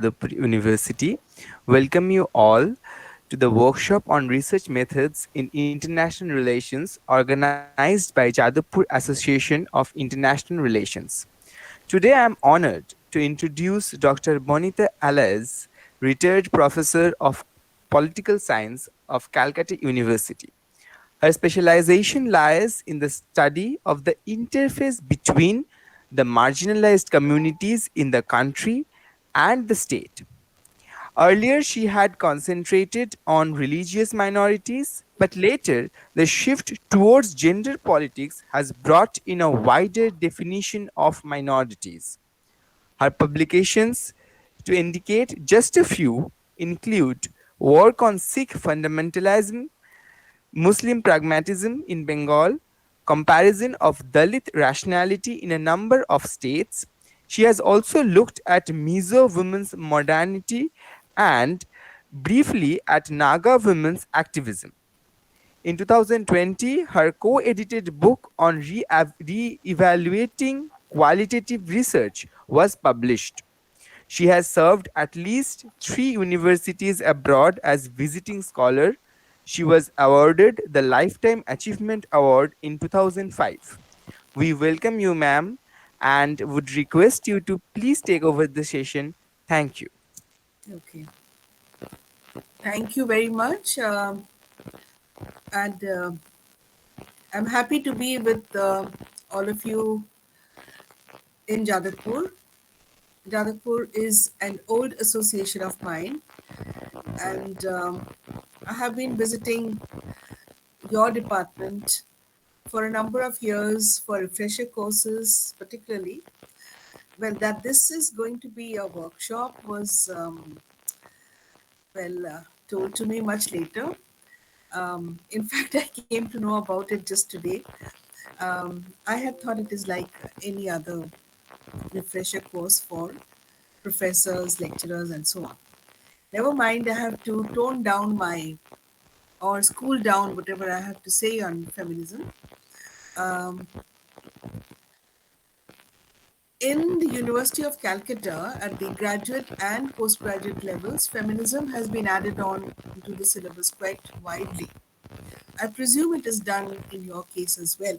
Jadavpur University. Welcome you all to the workshop on research methods in international relations organized by Jadavpur Association of International Relations. Today I am honored to introduce Dr. Bonita Alaz, retired professor of political science of Calcutta University. Her specialization lies in the study of the interface between the marginalized communities in the country and the state. Earlier, she had concentrated on religious minorities, but later, the shift towards gender politics has brought in a wider definition of minorities. Her publications, to indicate just a few, include work on Sikh fundamentalism, Muslim pragmatism in Bengal, comparison of Dalit rationality in a number of states. She has also looked at Mizo women's modernity and briefly at Naga women's activism. In 2020, her co edited book on re evaluating qualitative research was published. She has served at least 3 universities abroad as visiting scholar. She was awarded the Lifetime Achievement Award in 2005. We welcome you, ma'am, and would request you to please take over the session. Thank you. Okay, thank you very much. And I'm happy to be with all of you in Jadavpur. Jadavpur is an old association of mine, and I have been visiting your department for a number of years for refresher courses, particularly. Well, that this is going to be a workshop was told to me much later. In fact, I came to know about it just today. I had thought it is like any other refresher course for professors, lecturers, and so on. Never mind, I have to tone down my or school down whatever I have to say on feminism. Um, in the University of Calcutta, at the graduate and postgraduate levels, feminism has been added on to the syllabus quite widely. I presume it is done in your case as well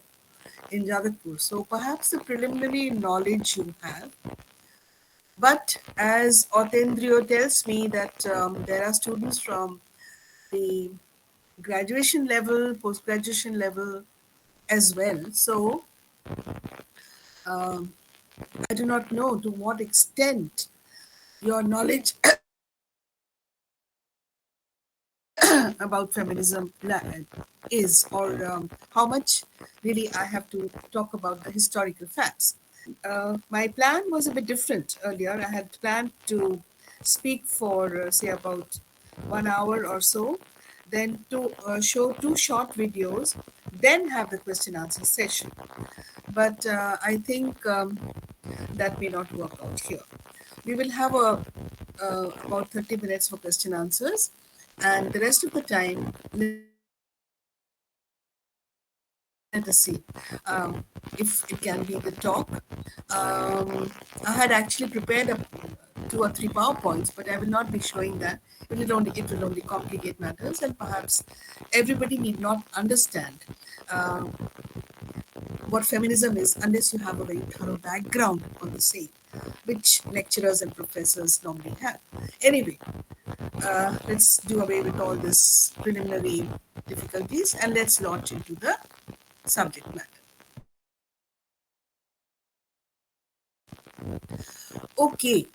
in Jadavpur. So perhaps the preliminary knowledge you have. But as Otendrio tells me that there are students from the graduation level, post-graduation level as well. So um, I do not know to what extent your knowledge about feminism is, or how much really I have to talk about the historical facts. My plan was a bit different earlier. I had planned to speak for, say, about 1 hour or so, then to show 2 short videos, then have the question answer session. But I think that may not work out here. We will have about 30 minutes for question answers, and the rest of the time, let us see if it can be the talk. I had actually prepared 2 or 3 PowerPoints, but I will not be showing that. It will only complicate matters, and perhaps everybody need not understand uh, what feminism is unless you have a very thorough background on the same, which lecturers and professors normally have. Anyway, let's do away with all this preliminary difficulties and let's launch into the subject matter. Okay,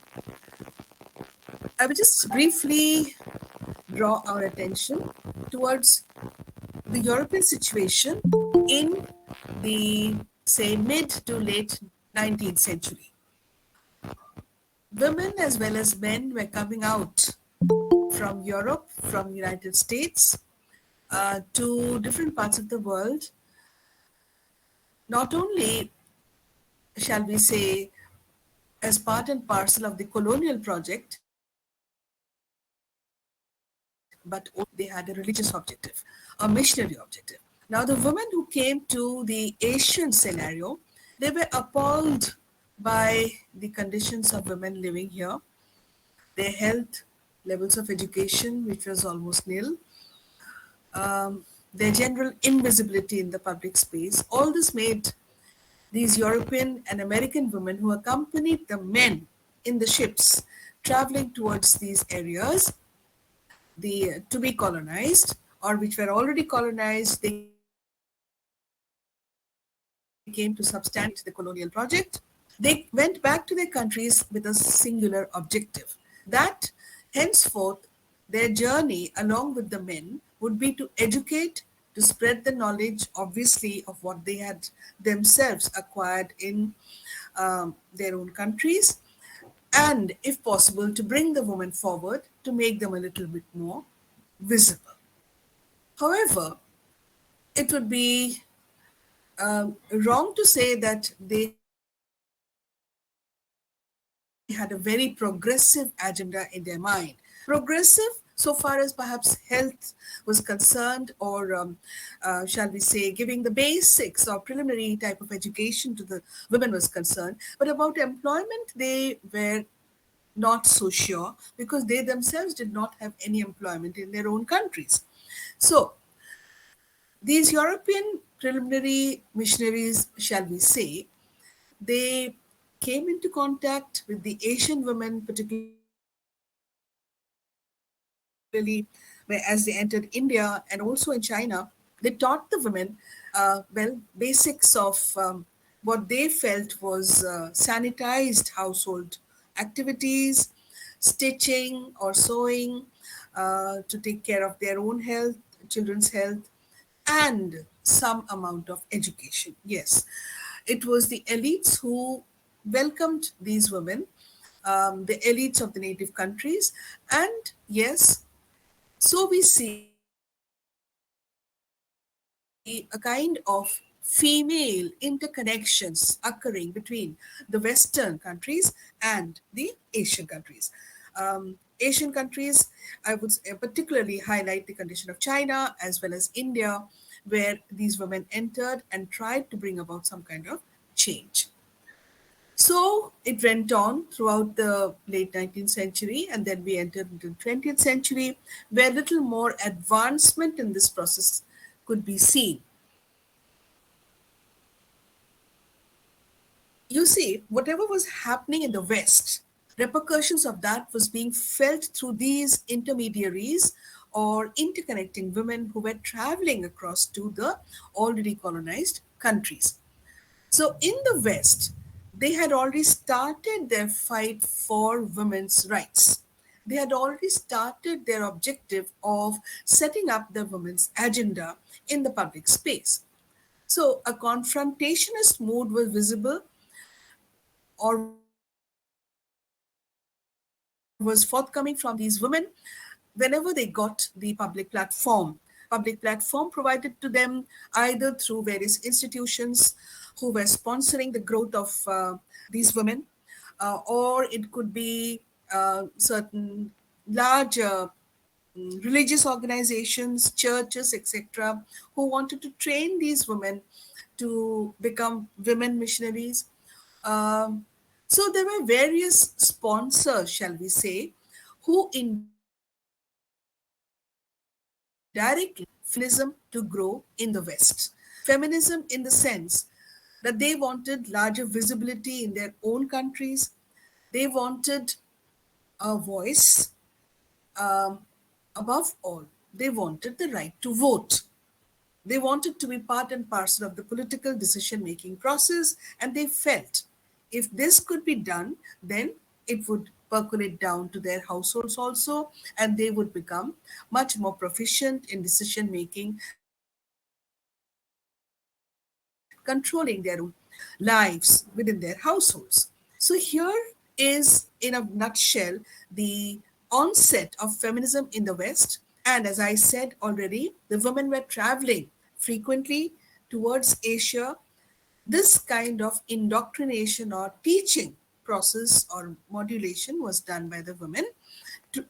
I will just briefly draw our attention towards the European situation in the, say, mid to late 19th century. Women as well as men were coming out from Europe, from United States, to different parts of the world, not only, shall we say, as part and parcel of the colonial project, but they had a religious objective, a missionary objective. Now, the women who came to the Asian scenario, they were appalled by the conditions of women living here. their health, levels of education, which was almost nil, their general invisibility in the public space. All this made these European and American women who accompanied the men in the ships traveling towards these areas, the to be colonized or which were already colonized, they came to substantiate the colonial project. They went back to their countries with a singular objective that henceforth their journey along with the men would be to educate, to spread the knowledge, obviously, of what they had themselves acquired in their own countries, and if possible, to bring the women forward to make them a little bit more visible. However, it would be wrong to say that they had a very progressive agenda in their mind. Progressive, so far as perhaps health was concerned, or shall we say, giving the basics or preliminary type of education to the women was concerned. But about employment, they were not so sure because they themselves did not have any employment in their own countries. So, these European preliminary missionaries, shall we say, they came into contact with the Asian women, particularly where as they entered India and also in China, they taught the women, basics of what they felt was sanitized household activities, stitching or sewing, to take care of their own health, children's health, and some amount of education. Yes, it was the elites who welcomed these women, the elites of the native countries, and yes, so we see a kind of female interconnections occurring between the Western countries and the Asian countries. Asian countries, I would particularly highlight the condition of China as well as India, where these women entered and tried to bring about some kind of change. So it went on throughout the late 19th century, and then we entered into the 20th century, where little more advancement in this process could be seen. You see, whatever was happening in the West, repercussions of that was being felt through these intermediaries or interconnecting women who were traveling across to the already colonized countries. So in the West, they had already started their fight for women's rights. They had already started their objective of setting up the women's agenda in the public space. So a confrontationist mood was visible or was forthcoming from these women whenever they got the public platform. Public platform provided to them either through various institutions who were sponsoring the growth of these women, or it could be certain large religious organizations, churches, etc., who wanted to train these women to become women missionaries. Um, so there were various sponsors, shall we say, who indirectly feminism to grow in the West. Feminism in the sense that they wanted larger visibility in their own countries. They wanted a voice. Above all, they wanted the right to vote. They wanted to be part and parcel of the political decision making process, and they felt if this could be done, then it would percolate down to their households also, and they would become much more proficient in decision making, controlling their own lives within their households. So, here is, in a nutshell, the onset of feminism in the West. And as I said already, the women were traveling frequently towards Asia. This kind of indoctrination or teaching process or modulation was done by the women to,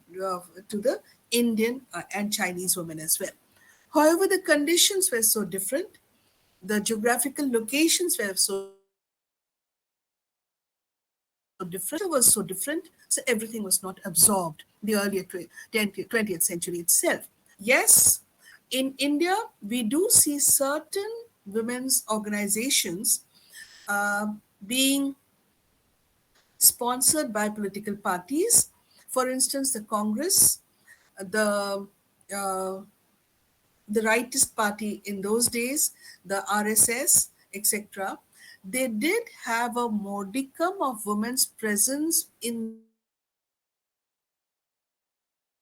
to the Indian and Chinese women as well. However, the conditions were so different, the geographical locations were so different, the culture was so different, so everything was not absorbed. The earlier 20th century itself. Yes, in India, we do see certain women's organizations uh, being sponsored by political parties. For instance, the Congress, the uh, the rightist party in those days, the RSS, etc., they did have a modicum of women's presence in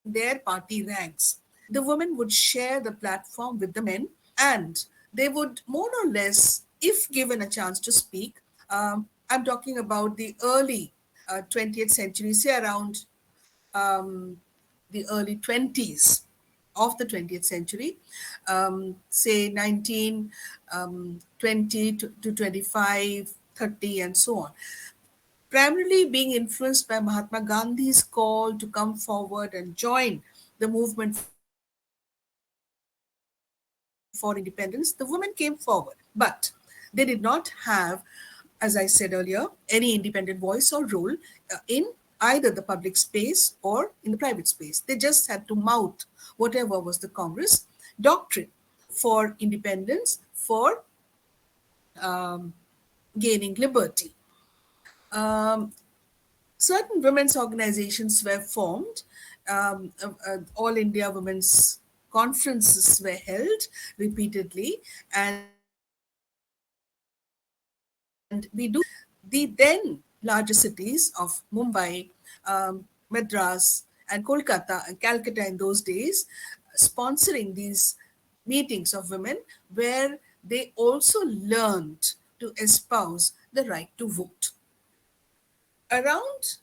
their party ranks. The women would share the platform with the men, and they would more or less, if given a chance to speak, I'm talking about the early 20th century, say around um, the early 20s of the 20th century, say 19, 20 to 25, 30, and so on. Primarily being influenced by Mahatma Gandhi's call to come forward and join the movement for independence, the women came forward. But they did not have, as I said earlier, any independent voice or role in either the public space or in the private space. They just had to mouth whatever was the Congress doctrine for independence, for um, gaining liberty. Um, Certain women's organizations were formed. All India women's conferences were held repeatedly, and we do see the then larger cities of Mumbai, Madras, and Calcutta in those days, sponsoring these meetings of women where they also learned to espouse the right to vote. Around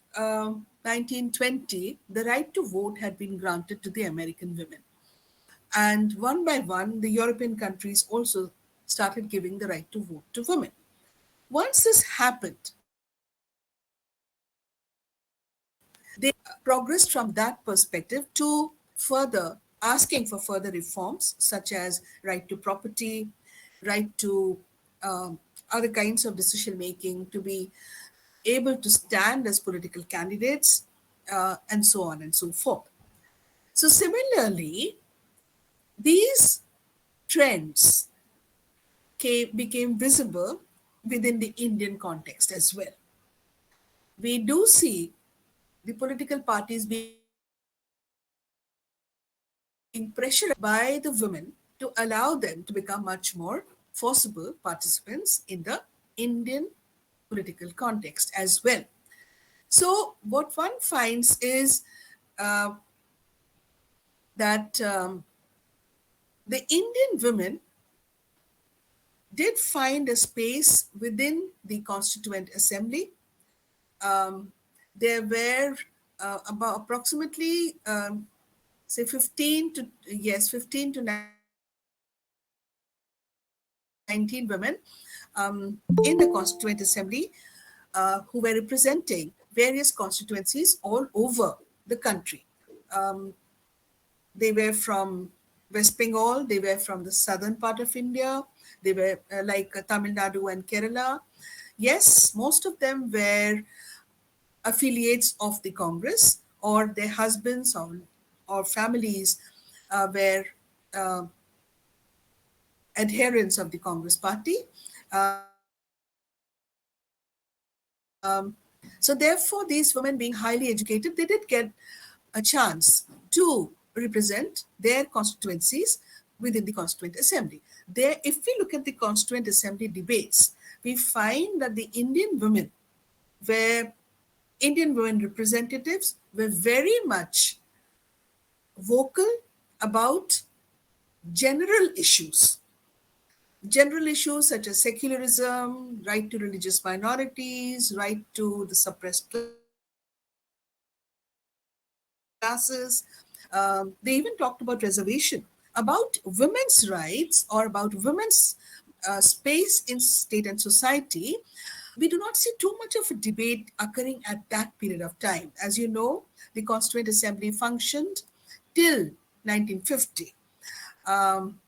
1920, the right to vote had been granted to the American women. And one by one, the European countries also started giving the right to vote to women. Once this happened, they progressed from that perspective to further asking for further reforms, such as right to property, right to other kinds of decision making, to be able to stand as political candidates, and so on and so forth. So, similarly, these trends became visible within the Indian context as well. We do see the political parties being pressured by the women to allow them to become much more forcible participants in the Indian political context as well. So, what one finds is uh, that the Indian women did find a space within the Constituent Assembly. Um, there were about approximately, say, 15 to yes, 15 to 19 women in the Constituent Assembly who were representing various constituencies all over the country. Um, They were from West Bengal, they were from the southern part of India, they were like Tamil Nadu and Kerala. Yes, most of them were affiliates of the Congress, or their husbands or families were uh, adherents of the Congress party. So, therefore, these women being highly educated, they did get a chance to represent their constituencies within the Constituent Assembly. If we look at the Constituent Assembly debates, we find that the were Indian women representatives were very much vocal about general issues. General issues such as secularism, right to religious minorities, right to the suppressed classes. They even talked about reservation, about women's rights or about women's space in state and society. We do not see too much of a debate occurring at that period of time. As you know, the Constituent Assembly functioned till 1950. Um,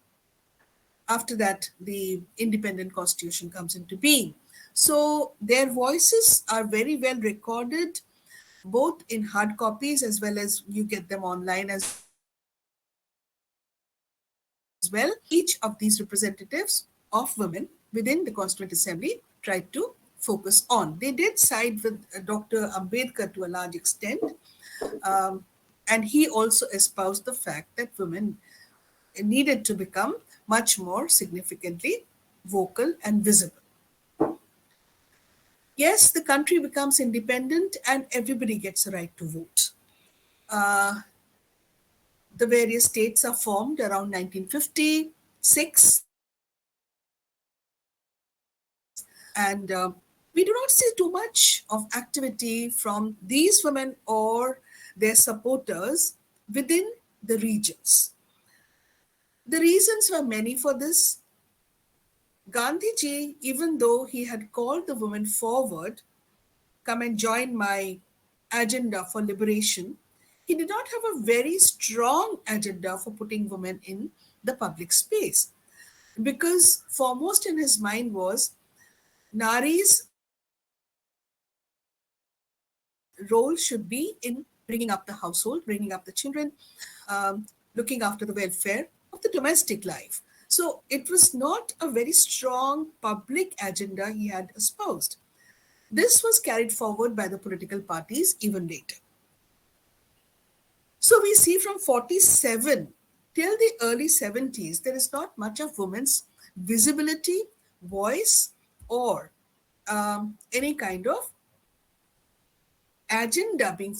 After that, the independent constitution comes into being. So their voices are very well recorded, both in hard copies as well as you get them online as well. Each of these representatives of women within the Constituent Assembly tried to focus on. They did side with Dr. Ambedkar to a large extent, um, and he also espoused the fact that women needed to become much more significantly vocal and visible. Yes, the country becomes independent and everybody gets a right to vote. Uh, the various states are formed around 1956, and we do not see too much of activity from these women or their supporters within the regions. The reasons were many for this. Gandhiji, even though he had called the women forward, come and join my agenda for liberation, he did not have a very strong agenda for putting women in the public space. Because foremost in his mind was Nari's role should be in bringing up the household, bringing up the children, looking after the welfare of the domestic life. So it was not a very strong public agenda he had espoused. This was carried forward by the political parties even later. So we see from 47 till the early 70s, there is not much of women's visibility, voice, or any kind of agenda being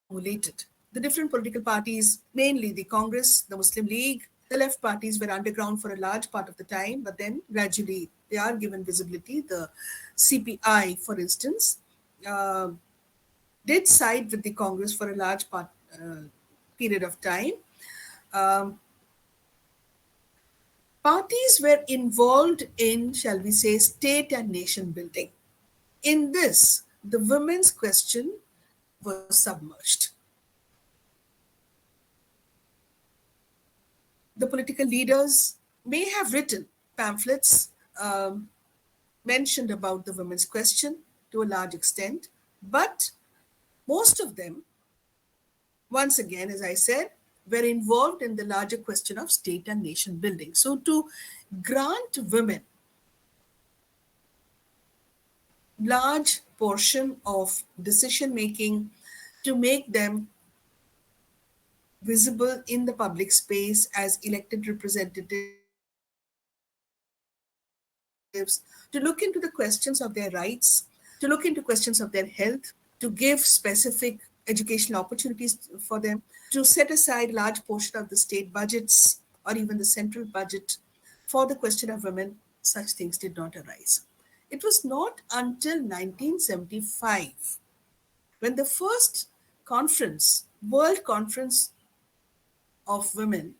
formulated. The different political parties, mainly the Congress, the Muslim League, the left parties were underground for a large part of the time, but then gradually they are given visibility. The CPI, for instance, uh, did side with the Congress for a large period of time. Um, Parties were involved in, shall we say, state and nation building. In this, the women's question was submerged. The political leaders may have written pamphlets, um, mentioned about the women's question to a large extent, but most of them, once again, as I said, were involved in the larger question of state and nation building. So, to grant women large portion of decision making, to make them visible in the public space as elected representatives, to look into the questions of their rights, to look into questions of their health, to give specific educational opportunities for them, to set aside a large portion of the state budgets or even the central budget for the question of women, such things did not arise. It was not until 1975 when the first World Conference of Women,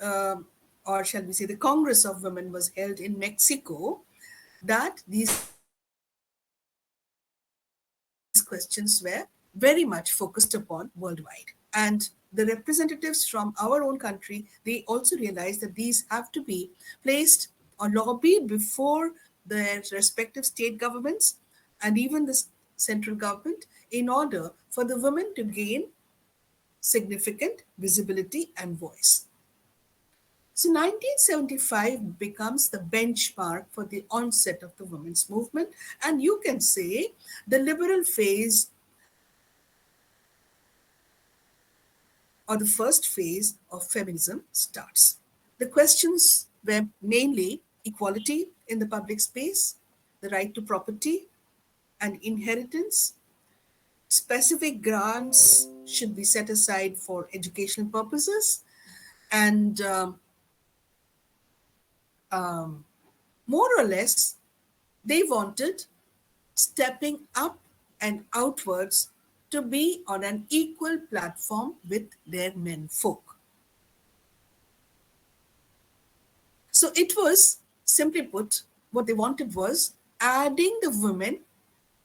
um, or shall we say the Congress of Women, was held in Mexico, that these questions were very much focused upon worldwide. And the representatives from our own country, they also realized that these have to be placed or lobbied before their respective state governments and even the central government in order for the women to gain significant visibility and voice. So 1975 becomes the benchmark for the onset of the women's movement, and you can say the liberal phase or the first phase of feminism starts. The questions were mainly equality in the public space, the right to property and inheritance. Specific grants should be set aside for educational purposes, and more or less, they wanted stepping up and outwards to be on an equal platform with their men folk. So it was, simply put, what they wanted was adding the women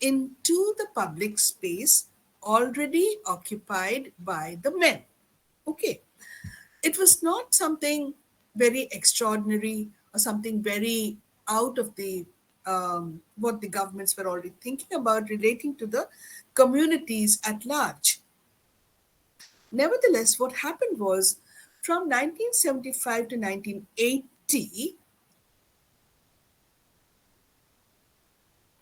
into the public space already occupied by the men. Okay. It was not something very extraordinary or something very out of the what the governments were already thinking about relating to the communities at large. Nevertheless, what happened was from 1975 to 1980,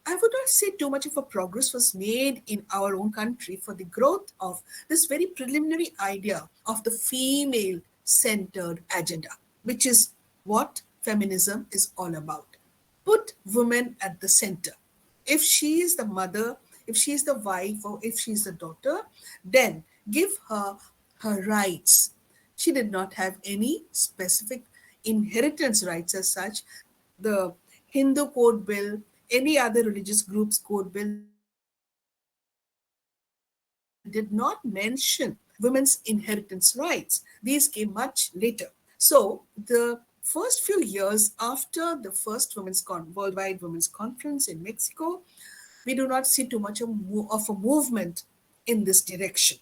I would not say too much of a progress was made in our own country for the growth of this very preliminary idea of the female centered agenda, which is what feminism is all about. Put women at the center. If she is the mother, if she is the wife, or if she is the daughter, then give her her rights. She did not have any specific inheritance rights as such. The Hindu code bill, any other religious group's code bill did not mention women's inheritance rights. These came much later. So, the first few years after the first worldwide women's conference in Mexico, we do not see too much of a movement in this direction.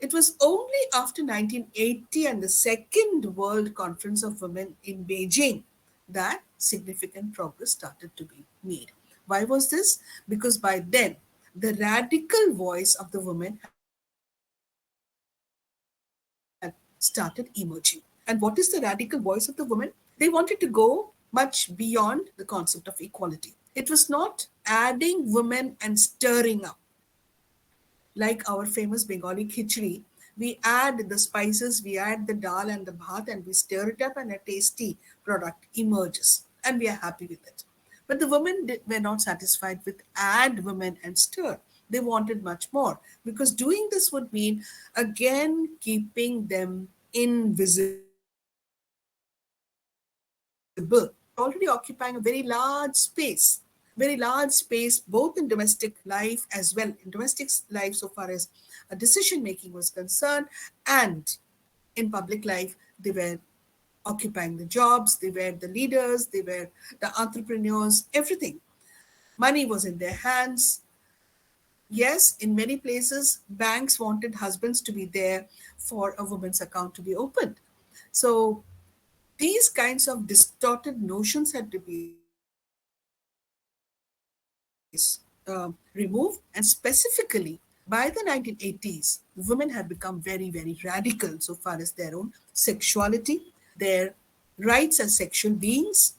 It was only after 1980 and the Second World Conference of Women in Beijing that significant progress started to be made. Why was this? Because by then, the radical voice of the women had started emerging. And what is the radical voice of the women? They wanted to go much beyond the concept of equality. It was not adding women and stirring up like our famous Bengali khichdi. We add the spices, we add the dal and the bhat, and we stir it up, and a tasty product emerges, and we are happy with it. But the were not satisfied with add women and stir. They wanted much more because doing this would mean again keeping them invisible. Women were already occupying a very large space, both in domestic life as well, in domestic life so far as decision making was concerned, and in public life, they were occupying the jobs, they were the leaders, they were the entrepreneurs, everything. Money was in their hands. Yes, in many places, banks wanted husbands to be there for a woman's account to be opened. So these kinds of distorted notions had to be removed, and specifically by the 1980s, women had become very, very radical so far as their own sexuality, their rights as sexual beings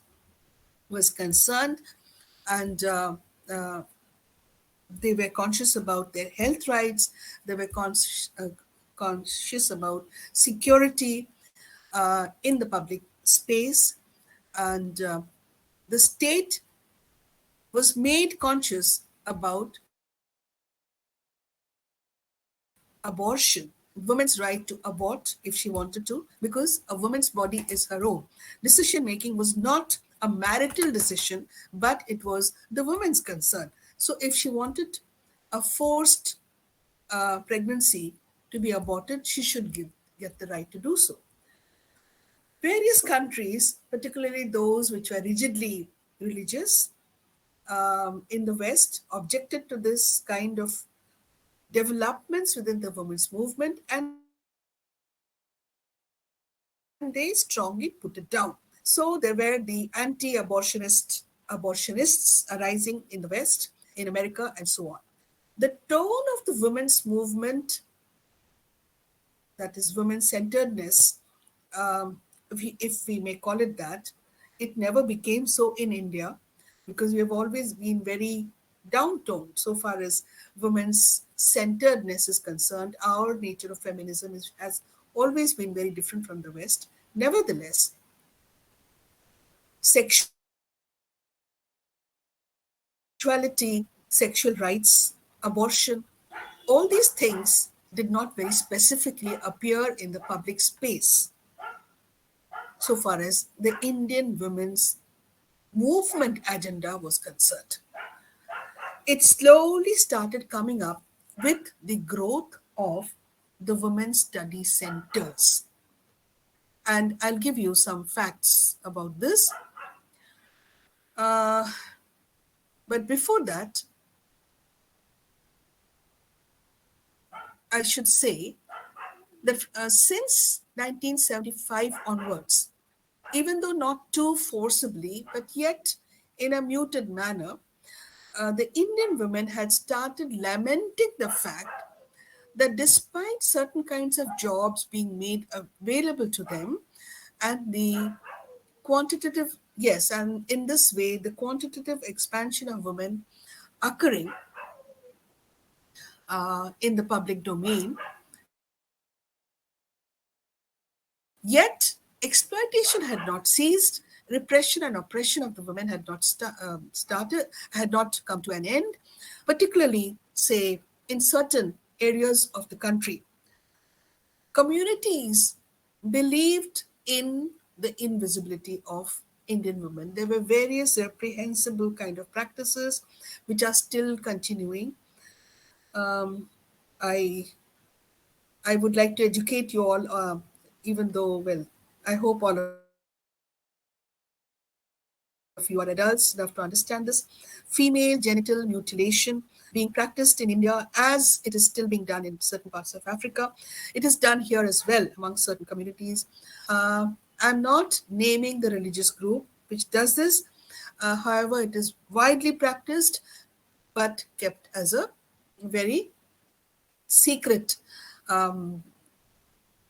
was concerned, and they were conscious about their health rights. They were conscious about security in the public space, and the state was made conscious about abortion, women's right to abort if she wanted to, because a woman's body is her own. Decision making was not a marital decision, but it was the woman's concern. So if she wanted a forced pregnancy to be aborted, she should get the right to do so. Various countries, particularly those which were rigidly religious in the West, objected to this kind of developments within the women's movement, and they strongly put it down. So there were the abortionists arising in the West, in America, and so on. The tone of the women's movement, that is women centeredness, if we may call it that, it never became so in India because we have always been very downtoned so far as women's centeredness is concerned. Our nature of feminism has always been very different from the West. Nevertheless, sexuality, sexual rights, abortion, all these things did not very specifically appear in the public space so far as the Indian women's movement agenda was concerned. It slowly started coming up with the growth of the women's study centers. And I'll give you some facts about this. Uh, but before that, I should say that since 1975 onwards, even though not too forcibly, but yet in a muted manner, the Indian women had started lamenting the fact that despite certain kinds of jobs being made available to them, and the quantitative, yes, and in this way, the quantitative expansion of women occurring in the public domain, yet exploitation had not ceased, repression and oppression of the women had not started, had not come to an end, particularly, say, in certain areas of the country. Communities believed in the invisibility of Indian women. There were various reprehensible kind of practices which are still continuing. Um, I I would like to educate you all, even though, well, I hope all of you are adults enough to understand this. Female genital mutilation being practiced in India as it is still being done in certain parts of Africa. It is done here as well among certain communities. I'm not naming the religious group which does this. However, it is widely practiced but kept as a very secret um,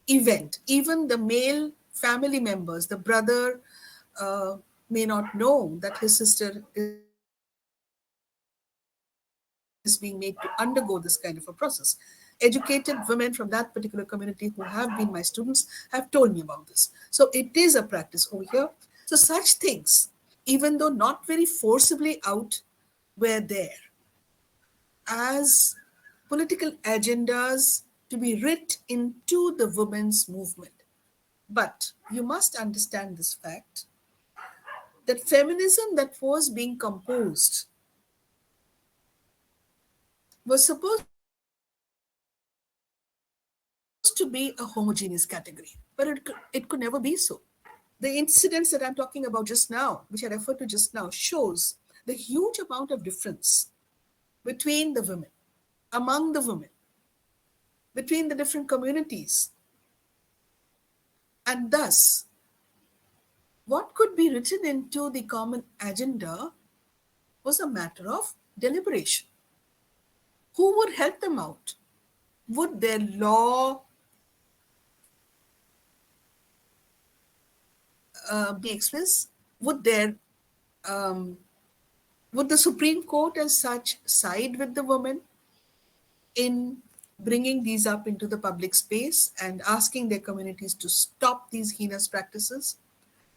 event. Even the male family members, the brother, uh, may not know that his sister is being made to undergo this kind of a process. Educated women from that particular community who have been my students have told me about this. So it is a practice over here. So such things, even though not very forcibly out, were there as political agendas to be writ into the women's movement. But you must understand this fact that feminism that was being composed was supposed to be a homogeneous category, but it could never be so. The incidents that I'm talking about just now, which I referred to just now, shows the huge amount of difference between the women, among the women, between the different communities. And thus, what could be written into the common agenda was a matter of deliberation. Who would help them out? Would their law be express? Um, would the Supreme Court, as such, side with the women in bringing these up into the public space and asking their communities to stop these heinous practices?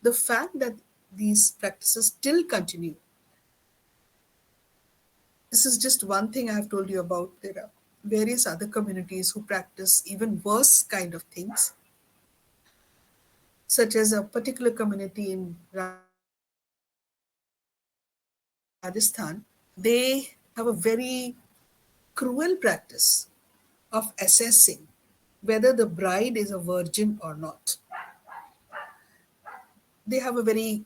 The fact that these practices still continue. This is just one thing I have told you about. There are various other communities who practice even worse kind of things, such as a particular community in Rajasthan. They have a very cruel practice of assessing whether the bride is a virgin or not. They have a very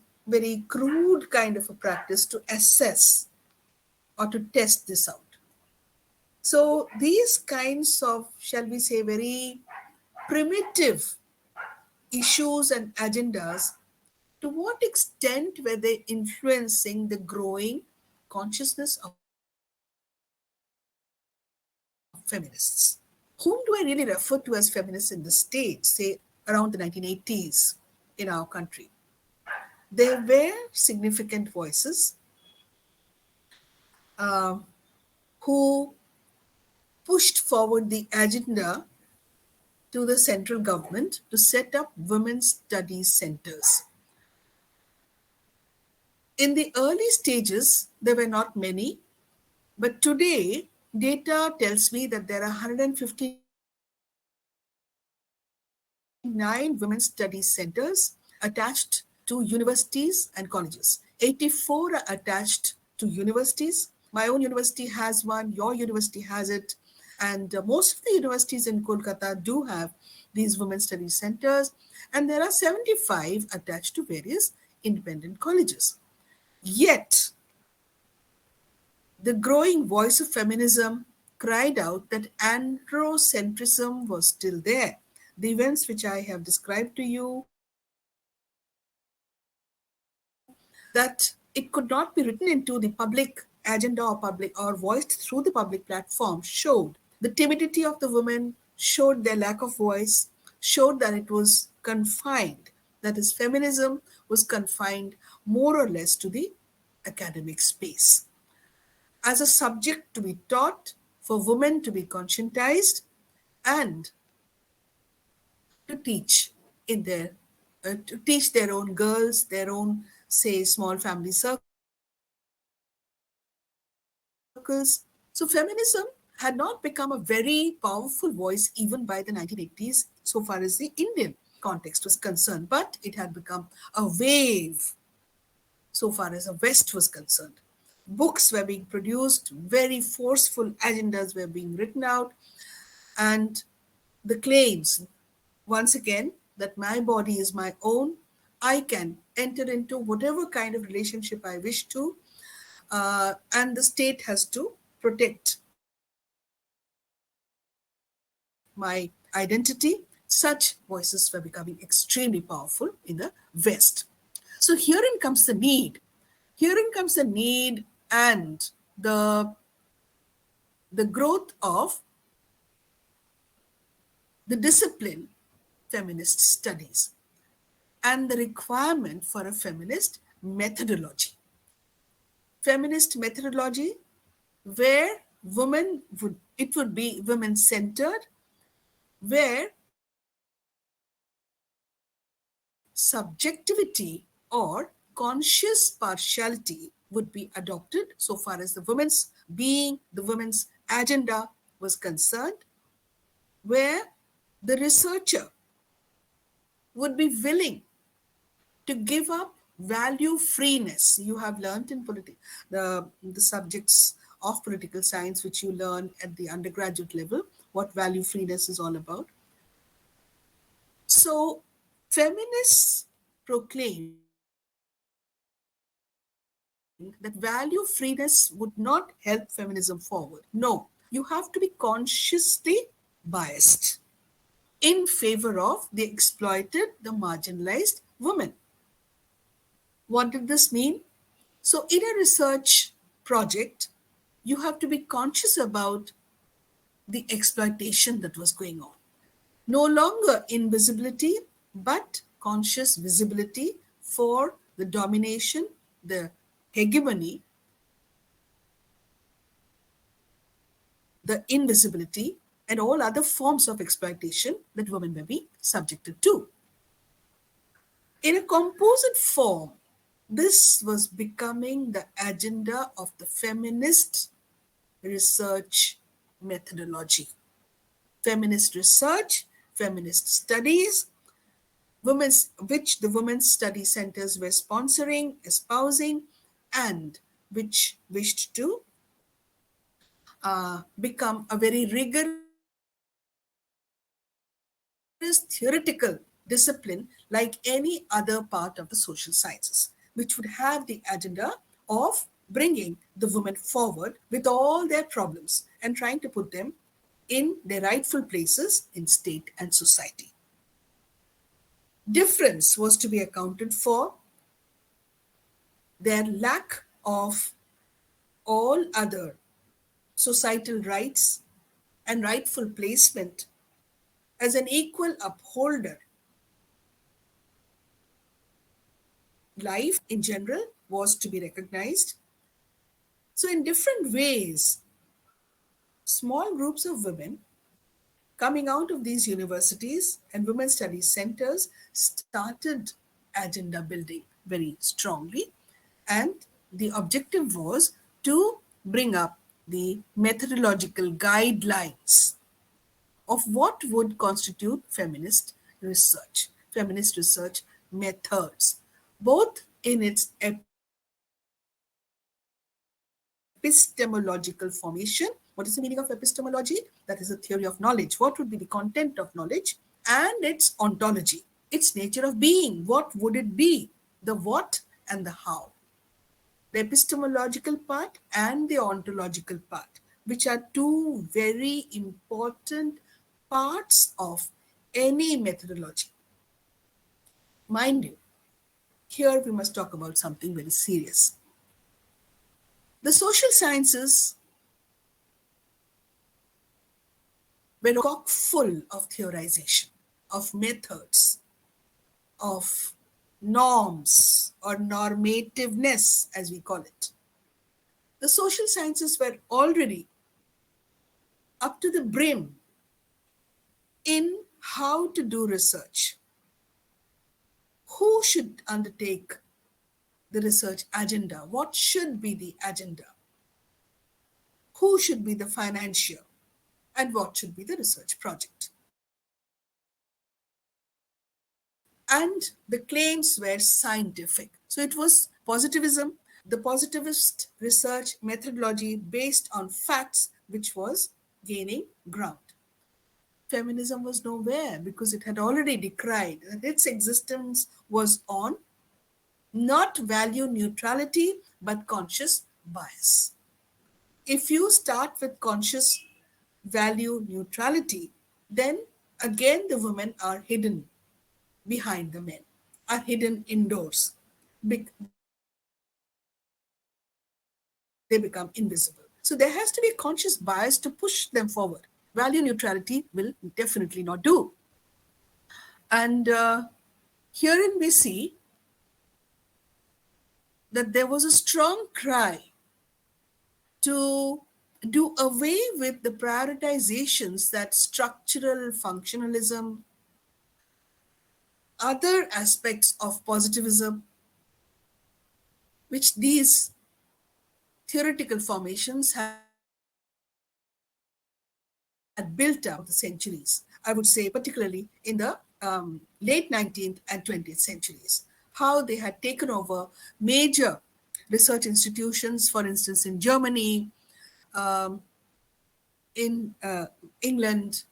crude kind of a practice to assess or to test this out. So these kinds of, shall we say, very primitive issues and agendas, to what extent were they influencing the growing consciousness of feminists? Whom do I really refer to as feminists in the States, say around the 1980s in our country? There were significant voices who pushed forward the agenda to the central government to set up women's studies centers. In the early stages, there were not many, but today, data tells me that there are 159 women's studies centers attached to universities and colleges. 84 are attached to universities. My own university has one, your university has it, and most of the universities in Kolkata do have these women's studies centers, and there are 75 attached to various independent colleges. Yet, the growing voice of feminism cried out that androcentrism was still there. The events which I have described to you that it could not be written into the public agenda or public or voiced through the public platform showed the timidity of the women, showed their lack of voice, showed that it was confined, that is, feminism was confined more or less to the academic space. As a subject to be taught, for women to be conscientized, and to teach in their to teach their own girls, their own, say, small family circles. So feminism had not become a very powerful voice even by the 1980s, so far as the Indian context was concerned, but it had become a wave so far as the West was concerned. Books were being produced, very forceful agendas were being written out, and the claims, once again, that my body is my own, I can enter into whatever kind of relationship I wish to, and the state has to protect my identity. Such voices were becoming extremely powerful in the West. So herein comes the need. Herein comes the need and the growth of the discipline feminist studies and the requirement for a feminist methodology. Feminist methodology where women would it would be women centered, where subjectivity or conscious partiality would be adopted so far as the women's being, the women's agenda was concerned, where the researcher would be willing to give up value freeness. You have learned in the subjects of political science which you learn at the undergraduate level what value freeness is all about. So feminists proclaimed that value freeness would not help feminism forward. No, you have to be consciously biased in favor of the exploited, the marginalized women. What did this mean? So, in a research project, you have to be conscious about the exploitation that was going on. No longer invisibility, but conscious visibility for the domination, the hegemony, the invisibility, and all other forms of exploitation that women may be subjected to. In a composite form, this was becoming the agenda of the feminist research methodology. Feminist research, feminist studies, which the women's study centers were sponsoring, espousing, and which wished to become a very rigorous theoretical discipline like any other part of the social sciences, which would have the agenda of bringing the women forward with all their problems and trying to put them in their rightful places in state and society. Difference was to be accounted for, their lack of all other societal rights and rightful placement as an equal upholder. Life in general was to be recognized. So, in different ways, small groups of women coming out of these universities and women's studies centers started agenda building very strongly. And the objective was to bring up the methodological guidelines of what would constitute feminist research methods, both in its epistemological formation. What is the meaning of epistemology? That is a theory of knowledge. What would be the content of knowledge? And its ontology, its nature of being. What would it be? The what and the how. The epistemological part and the ontological part, which are two very important parts of any methodology. Mind you, Here we must talk about something very serious. The social sciences were chock full of theorization, of methods, of norms or normativeness, as we call it. The social sciences were already up to the brim in how to do research, who should undertake the research agenda, what should be the agenda, who should be the financier, and what should be the research project. And the claims were scientific. So it was positivism, the positivist research methodology based on facts, which was gaining ground. Feminism was nowhere because it had already decried that its existence was on not value neutrality but conscious bias. If you start with conscious value neutrality, then again the women are hidden behind the men, are hidden indoors. They become invisible. So there has to be a conscious bias to push them forward. Value neutrality will definitely not do. And herein we see that there was a strong cry to do away with the prioritizations that structural functionalism, other aspects of positivism, which these theoretical formations had built up throughout the centuries. I would say, particularly in the late 19th and 20th centuries, how they had taken over major research institutions, for instance, in Germany, um, in England,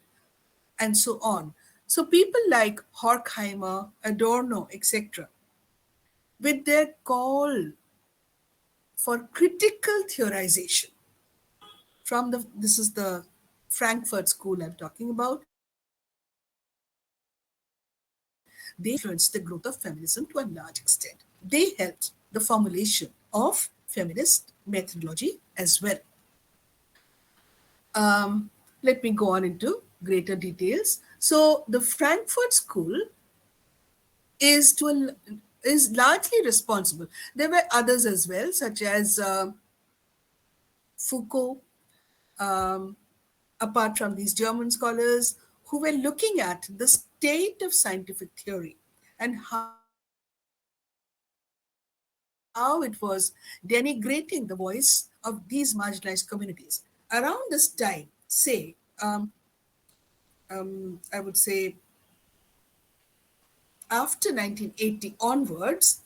and so on. So people like Horkheimer, Adorno, etc., with their call for critical theorization from this is the Frankfurt School I'm talking about, they influenced the growth of feminism to a large extent. They helped the formulation of feminist methodology as well. Let me go on into greater details. So the Frankfurt School is is largely responsible. There were others as well, such as Foucault, um, apart from these German scholars who were looking at the state of scientific theory and how it was denigrating the voice of these marginalized communities. Around this time, say, I would say after 1980 onwards,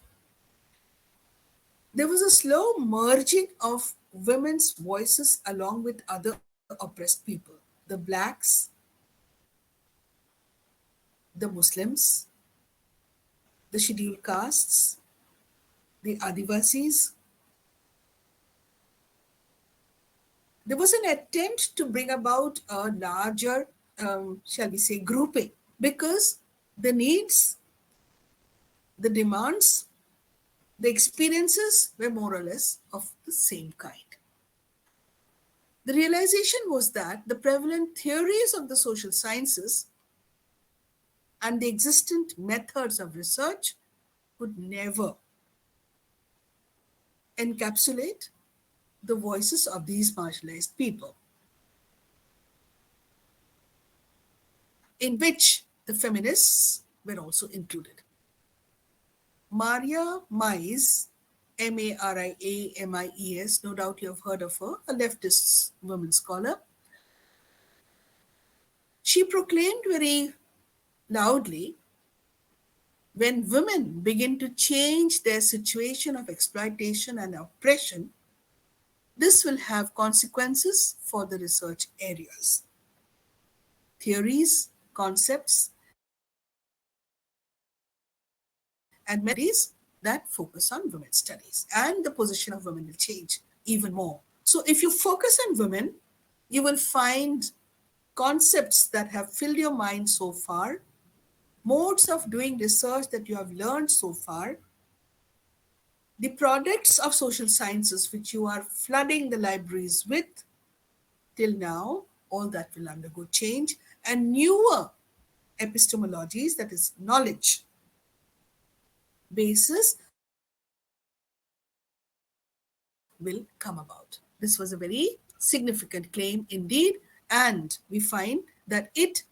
there was a slow merging of women's voices along with other oppressed people, the blacks, the Muslims, the scheduled castes, the Adivasis. There was an attempt to bring about a larger, shall we say, grouping because the needs, the demands, the experiences were more or less of the same kind. The realization was that the prevalent theories of the social sciences and the existent methods of research could never encapsulate the voices of these marginalized people, in which the feminists were also included. Maria Mies, Mariamies, no doubt you have heard of her, a leftist woman scholar, she proclaimed very loudly, when women begin to change their situation of exploitation and oppression, this will have consequences for the research areas, theories, concepts, and methodologies that focus on women's studies. And the position of women will change even more. So, if you focus on women, you will find concepts that have filled your mind so far, modes of doing research that you have learned so far, The products of social sciences which you are flooding the libraries with till now, all that will undergo change, and newer epistemologies, that is knowledge basis, will come about. This was a very significant claim indeed, and we find that it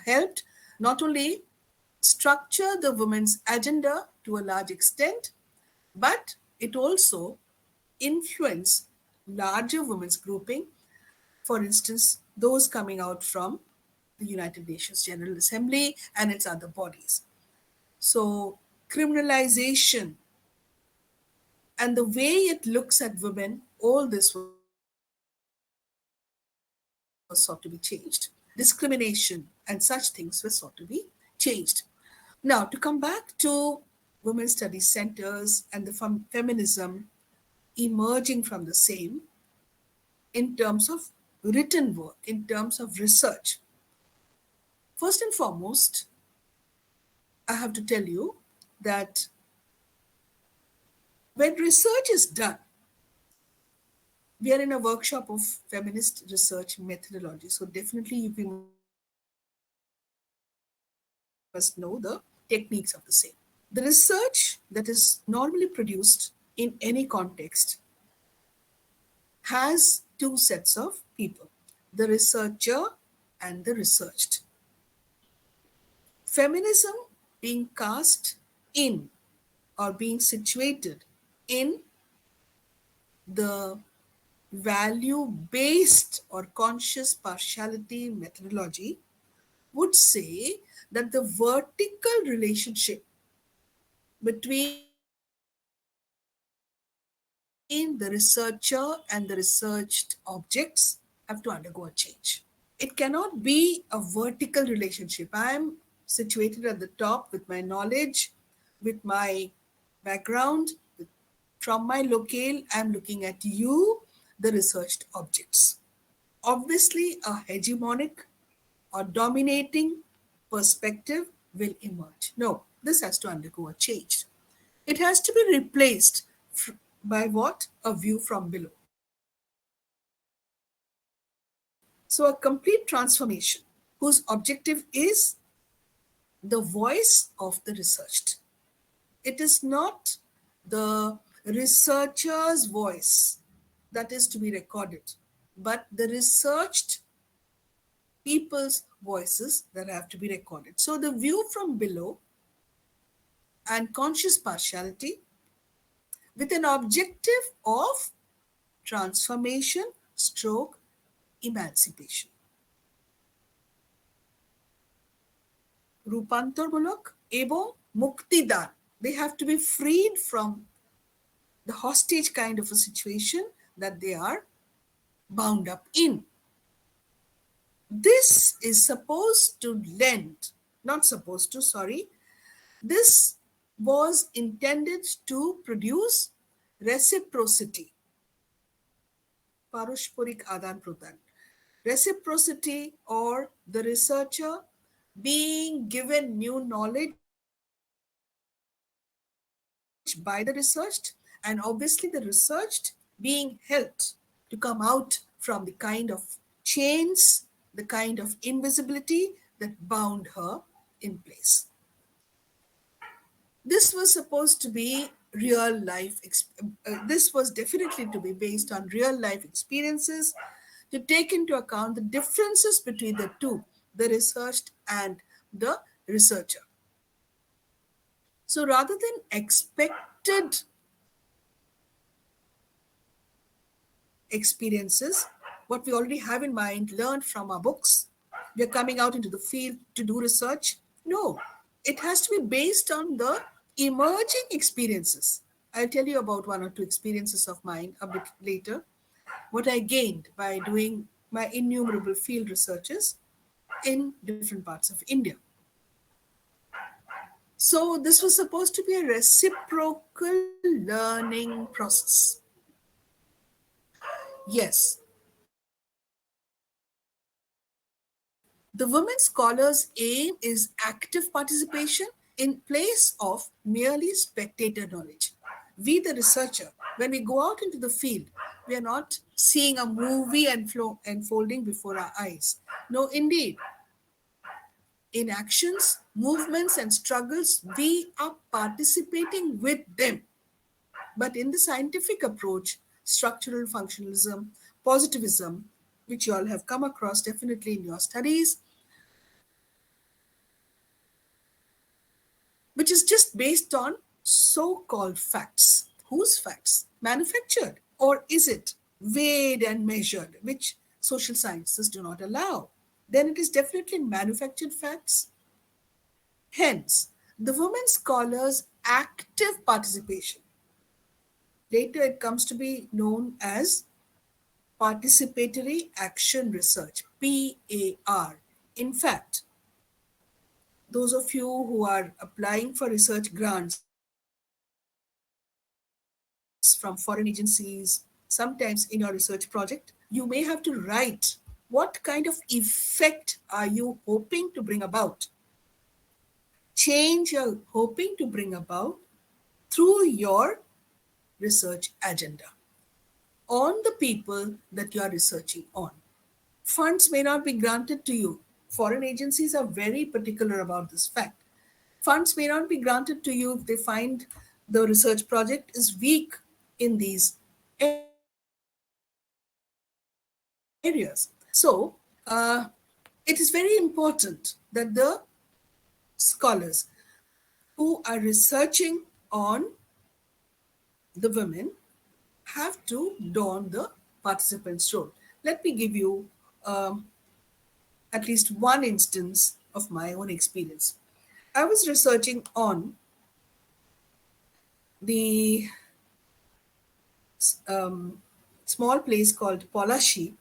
helped not only structure the women's agenda to a large extent, but it also influenced larger women's grouping, for instance, those coming out from the United Nations General Assembly and its other bodies. So, criminalization and the way it looks at women, all this was sought to be changed. Discrimination and such things were sought to be changed. Now, to come back to women's studies centers and the feminism emerging from the same in terms of written work, in terms of research. First and foremost, I have to tell you that when research is done, we are in a workshop of feminist research methodology. So definitely we must know the techniques of the same. The research that is normally produced in any context has two sets of people: the researcher and the researched. Feminism being cast in or being situated in the value based or conscious partiality methodology would say that the vertical relationship between the researcher and the researched objects have to undergo a change. It cannot be a vertical relationship. I am situated at the top with my knowledge, with my background. From my locale, I am looking at you, the researched objects. Obviously, a hegemonic or dominating perspective will emerge. No, this has to undergo a change. It has to be replaced by what? A view from below. So, a complete transformation whose objective is the voice of the researched. It is not the researcher's voice that is to be recorded, but the researched people's voices that have to be recorded. So, the view from below and conscious partiality with an objective of transformation stroke emancipation. রূপান্তরমূলক এবং মুক্তিদান. They have to be freed from the hostage kind of a situation that they are bound up in. This is supposed to lend, not supposed to, sorry, this was intended to produce reciprocity, পারস্পরিক আদান প্রদান, reciprocity, or the researcher being given new knowledge by the researched, and obviously the researched being helped to come out from the kind of chains, the kind of invisibility that bound her in place. This was supposed to be real life, this was definitely to be based on real life experiences to take into account the differences between the two, the researched and the researcher. So rather than expected experiences, what we already have in mind, learned from our books, we are coming out into the field to do research. No, it has to be based on the emerging experiences. I'll tell you about one or two experiences of mine a bit later, what I gained by doing my innumerable field researches in different parts of India. So, this was supposed to be a reciprocal learning process. Yes, the women scholars' aim is active participation in place of merely spectator knowledge. We, the researcher, when we go out into the field, we are not seeing a movie and flow unfolding before our eyes. No, indeed, in actions, movements, and struggles, we are participating with them. But in the scientific approach, structural functionalism, positivism, which you all have come across definitely in your studies, which is just based on so called facts. Whose facts? Manufactured? Or is it weighed and measured, which social sciences do not allow? Then it is definitely manufactured facts. Hence, the women scholars' active participation. Later, it comes to be known as participatory action research, PAR. In fact, those of you who are applying for research grants from foreign agencies, sometimes in your research project, you may have to write what kind of effect are you hoping to bring about, change you're hoping to bring about through your research agenda on the people that you are researching on. Funds may not be granted to you. Foreign agencies are very particular about this fact. Funds may not be granted to you if they find the research project is weak in these areas. So, it is very important that the scholars who are researching on the women have to don the participant's role. Let me give you um, at least one instance of my own experience. I was researching on the small place called Polashi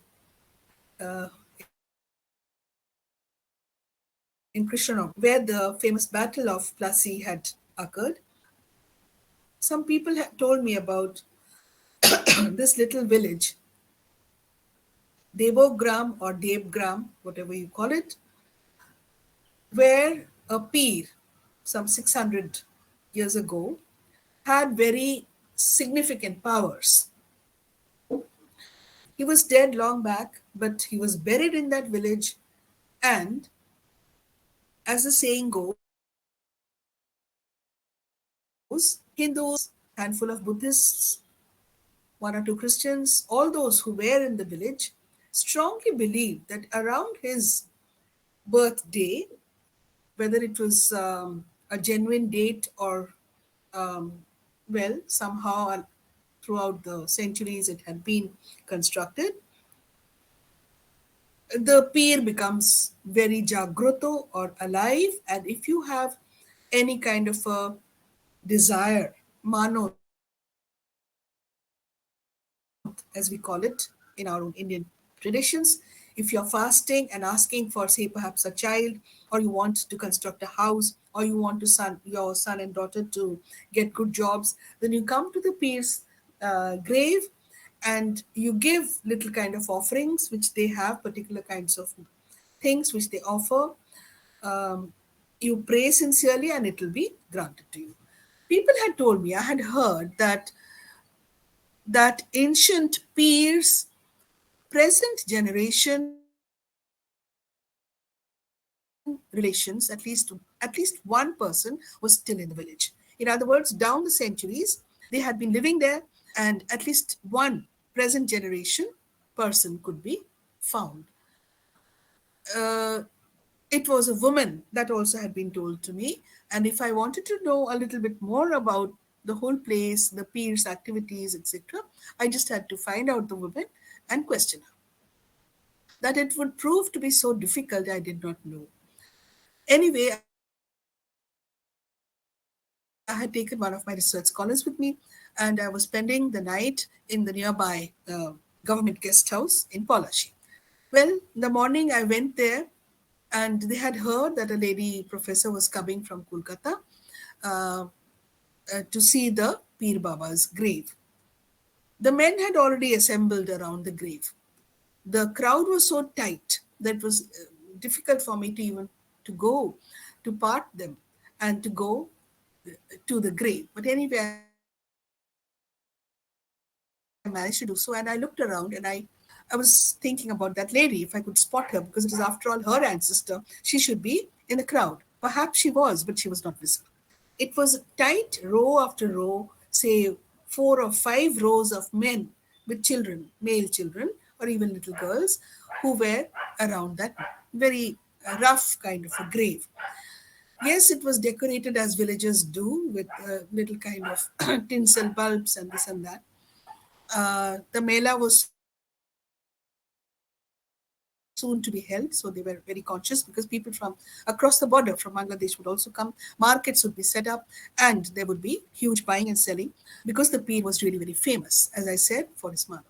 in Krishnagiri, where the famous Battle of Plassey had occurred. Some people had told me about this little village, Devogram or Devgram, whatever you call it, where a peer, some 600 years ago, had very significant powers. He was dead long back, but he was buried in that village. And as the saying goes, Hindus, handful of Buddhists, one or two Christians, all those who were in the village, strongly believed that around his birthday, whether it was a genuine date or, well, somehow throughout the centuries it had been constructed, the peer becomes very jagroto or alive. And if you have any kind of a desire, manot, as we call it in our own Indian traditions, if you're fasting and asking for, say, perhaps a child, or you want to construct a house, or you want your son and daughter to get good jobs, then you come to the peer's grave and you give little kind of offerings, which they have particular kinds of things which they offer. um, you pray sincerely and it will be granted to you. People had told me, I had heard that ancient peers, present generation relations, at least one person was still in the village. In other words, down the centuries, they had been living there, and at least one present generation person could be found. Uh, it was a woman that also had been told to me. And if I wanted to know a little bit more about the whole place, the peers' activities, etc., I just had to find out the woman and question her. That it would prove to be so difficult, I did not know. Anyway, I had taken one of my research scholars with me, and I was spending the night in the nearby government guest house in Palashi. Well, the morning I went there, and they had heard that a lady professor was coming from Kolkata uh, to see the Pir Baba's grave. The men had already assembled around the grave. The crowd was so tight that it was difficult for me to even to go to part them and to go to the grave. But anyway, I went there. I managed to do so, and I looked around and I was thinking about that lady, if I could spot her, because it is after all her ancestor. She should be in the crowd. Perhaps she was, but she was not visible. It was a tight row after row, say 4 or 5 rows of men with children, male children, or even little girls, who were around that very rough kind of a grave. Yes, it was decorated as villagers do with little kind of tinsel bulbs and this and that. The Mela was soon to be held, so they were very conscious because people from across the border from Bangladesh would also come. Markets would be set up, and there would be huge buying and selling because the Peer was really very famous, as I said, for his mother.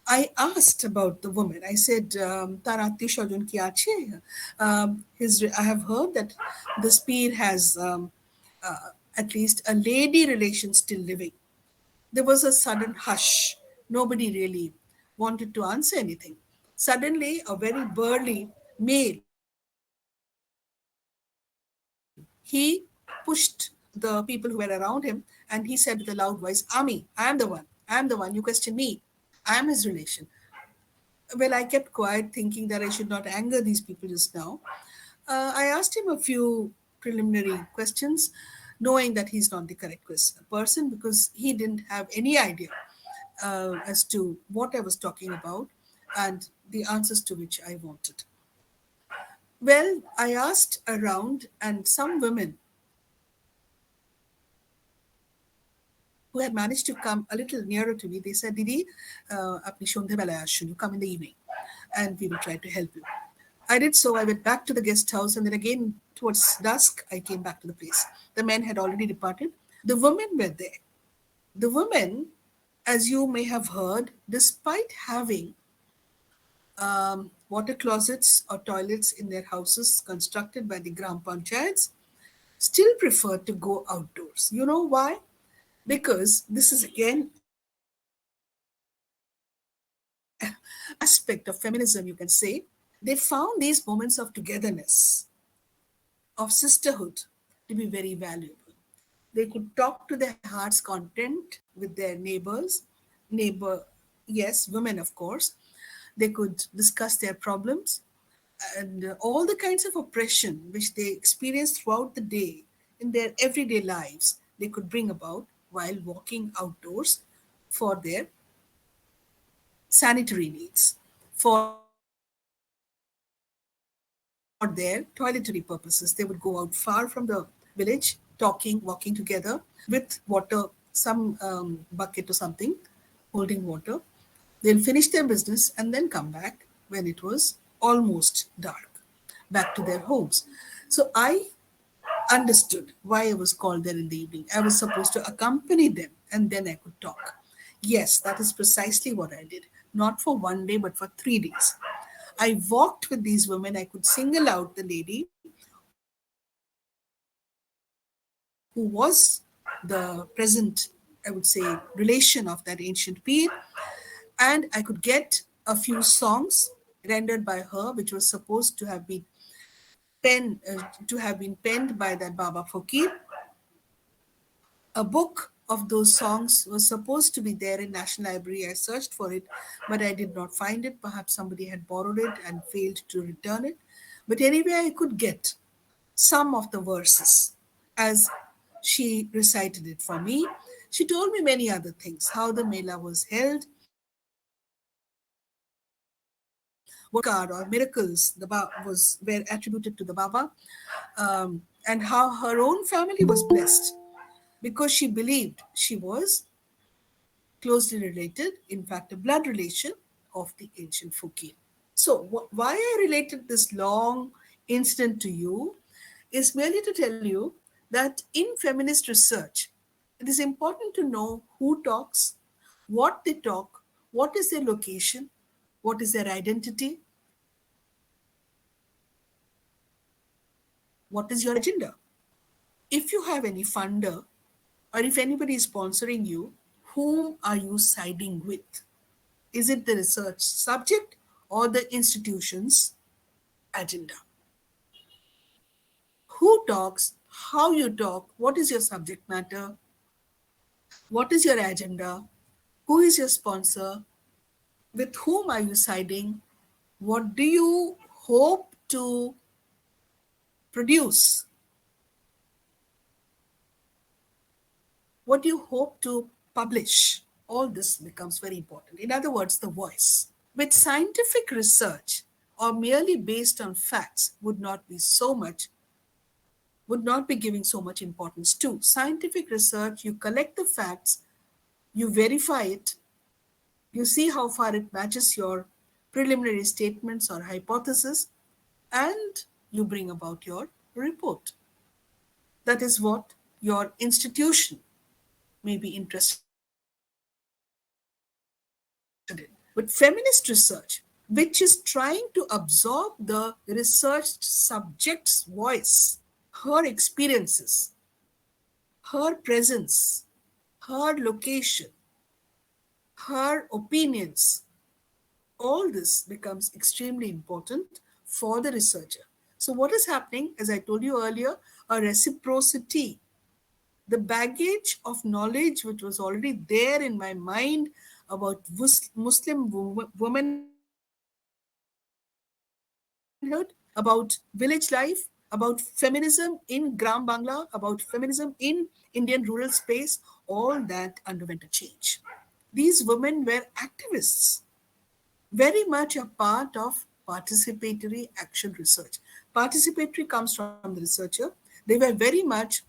I asked about the woman. I said, "Tar aatio swajan ki ache?" I have heard that this Peer has at least a lady relation still living. There was a sudden hush. Nobody really wanted to answer anything. Suddenly, a very burly male, he pushed the people who were around him and he said with a loud voice, Ami, I am the one. I am the one. You question me. I am his relation. Well, I kept quiet, thinking that I should not anger these people just now. I asked him a few preliminary questions, knowing that he's not the correct person because he didn't have any idea as to what I was talking about and the answers to which I wanted. Well, I asked around, and some women who had managed to come a little nearer to me, they said, Didi, apni shondhe bela ashun, you come in the evening and we will try to help you. I did so. I went back to the guest house, and then again towards dusk, I came back to the place. The men had already departed. The women were there. The women, as you may have heard, despite having water closets or toilets in their houses constructed by the Gram Panchayats, still prefer to go outdoors. You know why? Because this is again an aspect of feminism, you can say. They found these moments of togetherness, of sisterhood, to be very valuable. They could talk to their heart's content with their neighbor, yes, women, of course. They could discuss their problems and all the kinds of oppression which they experience throughout the day in their everyday lives, they could bring about while walking outdoors for their sanitary needs, for their toiletry purposes. They would go out far from the village, talking, walking together with water, some bucket or something, holding water. They'll finish their business and then come back when it was almost dark, back to their homes. So I understood why I was called there in the evening. I was supposed to accompany them and then I could talk. Yes, that is precisely what I did. Not for one day, but for 3 days. I walked with these women. I could single out the lady who was the present, I would say, relation of that ancient peer, and I could get a few songs rendered by her, which was supposed to have been penned by that Baba Fakir. A book of those songs was supposed to be there in National Library. I searched for it, but I did not find it. Perhaps somebody had borrowed it and failed to return it. But anyway, I could get some of the verses as she recited it for me. She told me many other things, how the Mela was held, what chamatkar or miracles were attributed to the Baba, and how her own family was blessed because she believed she was closely related, in fact, a blood relation of the ancient Fukien. So, why I related this long incident to you is merely to tell you that in feminist research, it is important to know who talks, what they talk, what is their location, what is their identity, what is your agenda. If you have any funder or if anybody is sponsoring you, whom are you siding with? Is it the research subject or the institution's agenda? Who talks, how you talk, what is your subject matter, what is your agenda, Who is your sponsor? With whom are you siding? What do you hope to produce? What do you hope to publish? All this becomes very important. In other words, the voice. With scientific research or merely based on facts would not be giving so much importance to. Scientific research, you collect the facts, you verify it, you see how far it matches your preliminary statements or hypothesis, and you bring about your report. That is what your institution may be interested in. With feminist research, which is trying to absorb the researched subject's voice, her experiences, her presence, her location, her opinions, all this becomes extremely important for the researcher. So, what is happening, as I told you earlier, a reciprocity. The baggage of knowledge which was already there in my mind about Muslim womanhood, about village life, about feminism in Gram Bangla, about feminism in Indian rural space, all that underwent a change. These women were activists, very much a part of participatory action research. Participatory comes from the researcher. They were very much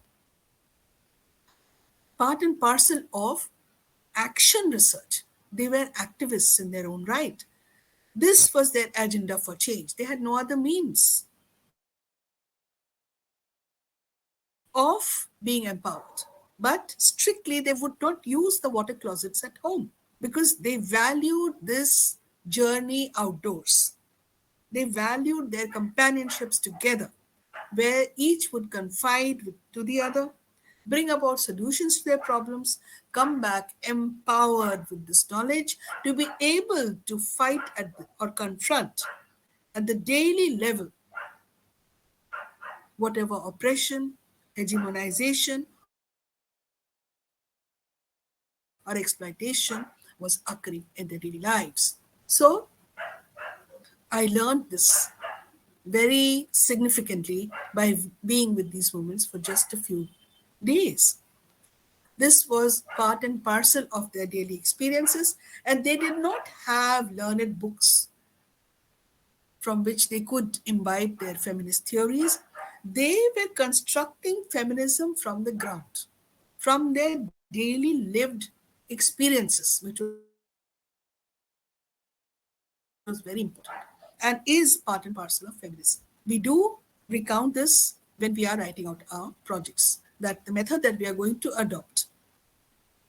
part and parcel of action research. They were activists in their own right. This was their agenda for change. They had no other means of being empowered. But strictly, they would not use the water closets at home because they valued this journey outdoors. They valued their companionships together, where each would confide to the other, bring about solutions to their problems, come back empowered with this knowledge to be able to fight or confront at the daily level whatever oppression, hegemonization, or exploitation was occurring in their daily lives. So I learned this very significantly by being with these women for just a few days. This was part and parcel of their daily experiences, and they did not have learned books from which they could imbibe their feminist theories. They were constructing feminism from the ground, from their daily lived experiences, which was very important and is part and parcel of feminism. We do recount this when we are writing out our projects, that the method that we are going to adopt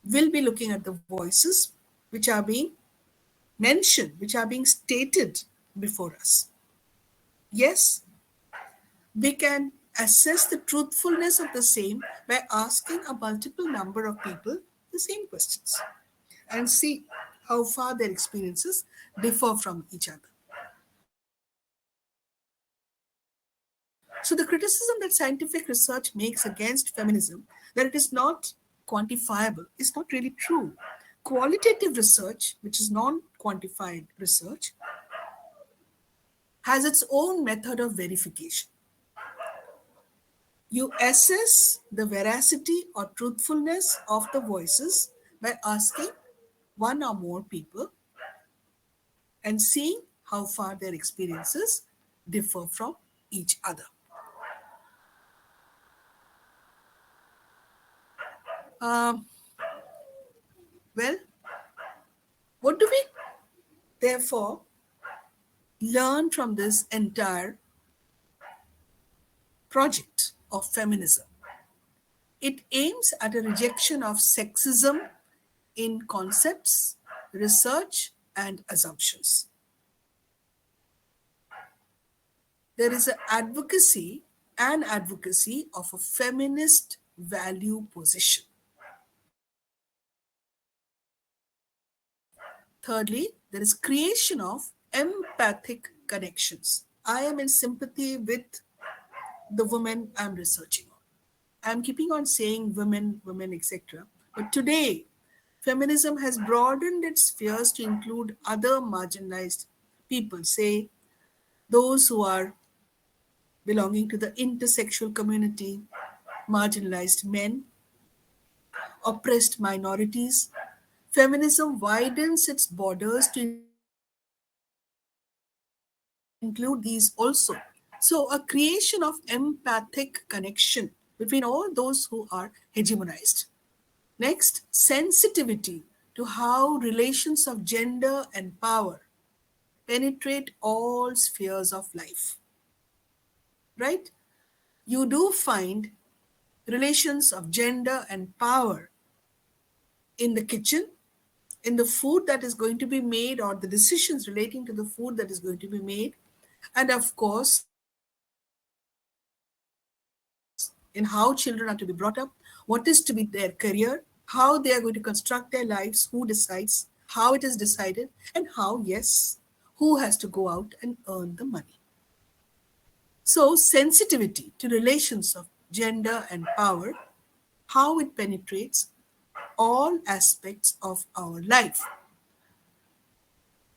will be looking at the voices which are being mentioned, which are being stated before us. Yes, we can assess the truthfulness of the same by asking a multiple number of people the same questions and see how far their experiences differ from each other. So, the criticism that scientific research makes against feminism, that it is not quantifiable, is not really true. Qualitative research, which is non quantified research, has its own method of verification. You assess the veracity or truthfulness of the voices by asking one or more people and seeing how far their experiences differ from each other. Um, well, what do we therefore learn from this entire project of feminism? It aims at a rejection of sexism in concepts, research, and assumptions. There is an advocacy of a feminist value position. Thirdly, there is creation of empathic connections. I am in sympathy with the women I'm researching on. I'm keeping on saying women, women, etc. But today, Feminism has broadened its spheres to include other marginalized people, say those who are belonging to the intersexual community, marginalized men, oppressed minorities. Feminism widens its borders to include these also. So, a creation of empathic connection between all those who are hegemonized. Next, sensitivity to how relations of gender and power penetrate all spheres of life. Right? You do find relations of gender and power in the kitchen, in the food that is going to be made, or the decisions relating to the food that is going to be made, and of course, in how children are to be brought up, what is to be their career, how they are going to construct their lives, who decides, how it is decided, and how, yes, who has to go out and earn the money. So, sensitivity to relations of gender and power, how it penetrates all aspects of our life.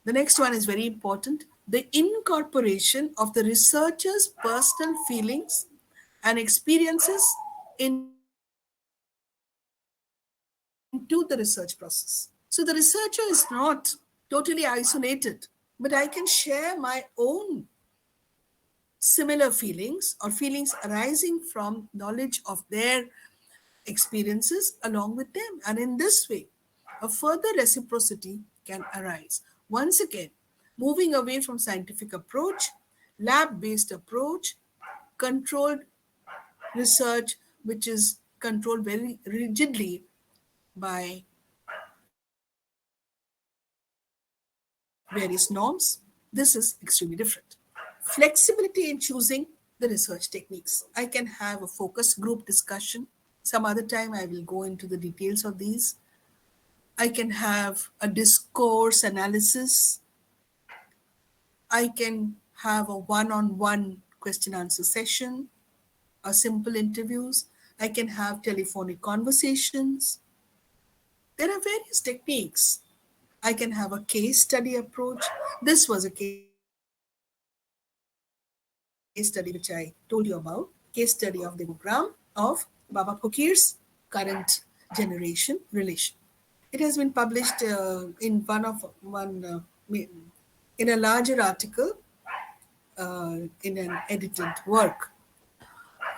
The next one is very important: the incorporation of the researcher's personal feelings and experiences into the research process. So, the researcher is not totally isolated, but I can share my own similar feelings or feelings arising from knowledge of their experiences along with them. And in this way, a further reciprocity can arise. Once again, moving away from scientific approach, lab based approach, controlled research, which is controlled very rigidly by various norms. This is extremely different. Flexibility in choosing the research techniques. I can have a focus group discussion. Some other time I will go into the details of these. I can have a discourse analysis. I can have a one-on-one question answer session, a simple interviews. I can have telephonic conversations. There are various techniques. I can have a case study approach. This was a case study which I told you about. Case study of the program of Baba Fakir's current generation relation. It has been published in in a larger article in an edited work.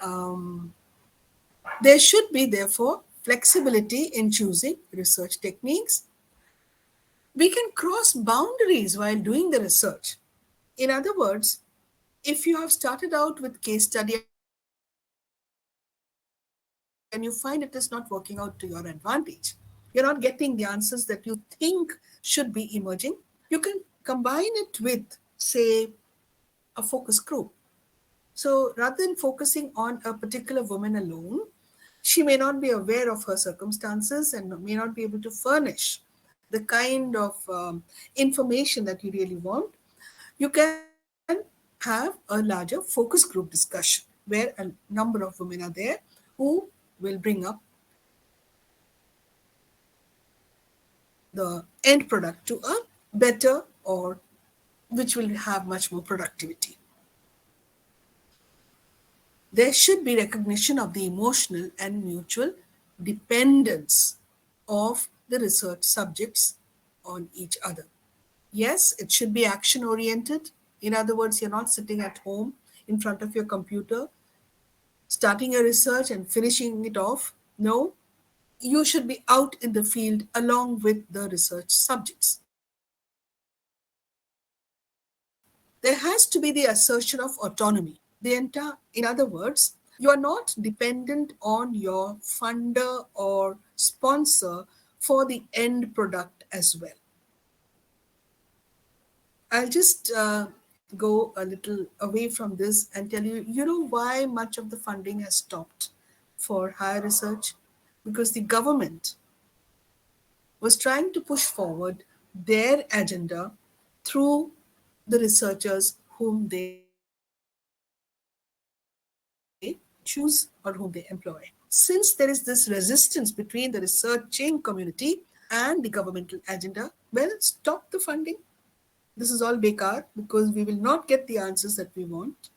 Um, there should be, therefore, flexibility in choosing research techniques. We can cross boundaries while doing the research. In other words, if you have started out with case study and you find it is not working out to your advantage, you're not getting the answers that you think should be emerging, you can combine it with, say, a focus group. So rather than focusing on a particular woman alone, she may not be aware of her circumstances and may not be able to furnish the kind of information that you really want. You can have a larger focus group discussion where a number of women are there who will bring up the end product to a better, or which will have much more productivity. There should be recognition of the emotional and mutual dependence of the research subjects on each other. Yes, it should be action oriented. In other words, you're not sitting at home in front of your computer, starting a research and finishing it off. No, you should be out in the field along with the research subjects. There has to be the assertion of autonomy. In other words, you are not dependent on your funder or sponsor for the end product as well. I'll just go a little away from this and tell you, why much of the funding has stopped for higher research? Because the government was trying to push forward their agenda through the researchers whom they choose or whom they employ. Since there is this resistance between the researching community and the researchers, and the governmental agenda, well, stop the funding. This is all bekar because we will not get the answers that we want.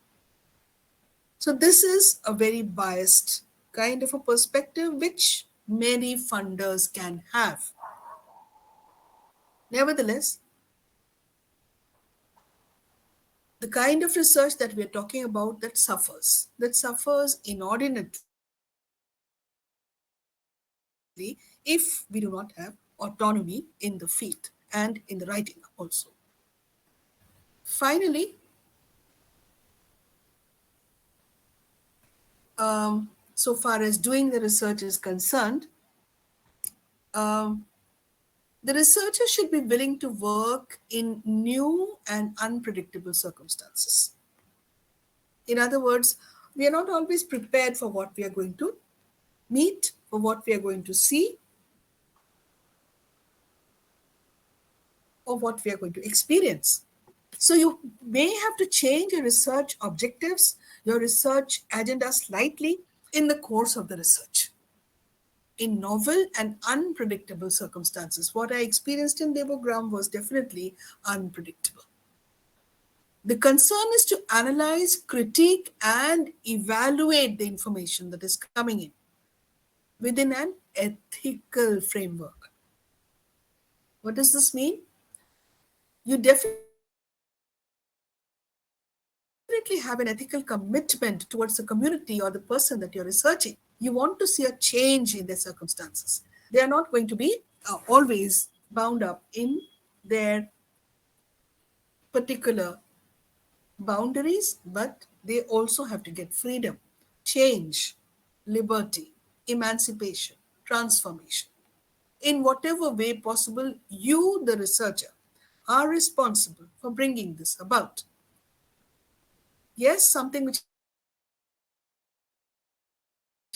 So, this is a very biased kind of a perspective which many funders can have. Nevertheless, the kind of research that we're talking about that suffers inordinately if we do not have autonomy in the field and in the writing also. Finally, so far as doing the research is concerned, um, the researcher should be willing to work in new and unpredictable circumstances. In other words, we are not always prepared for what we are going to meet, for what we are going to see, or what we are going to experience. So you may have to change your research objectives, your research agenda slightly in the course of the research. In novel and unpredictable circumstances, what I experienced in Devogram was definitely unpredictable. The concern is to analyze, critique, and evaluate the information that is coming in within an ethical framework. What does this mean? You definitely have an ethical commitment towards the community or the person that you're researching. You want to see a change in their circumstances. They are not going to be always bound up in their particular boundaries, but they also have to get freedom, change, liberty, emancipation, transformation. In whatever way possible, you, the researcher, are responsible for bringing this about. Yes, something which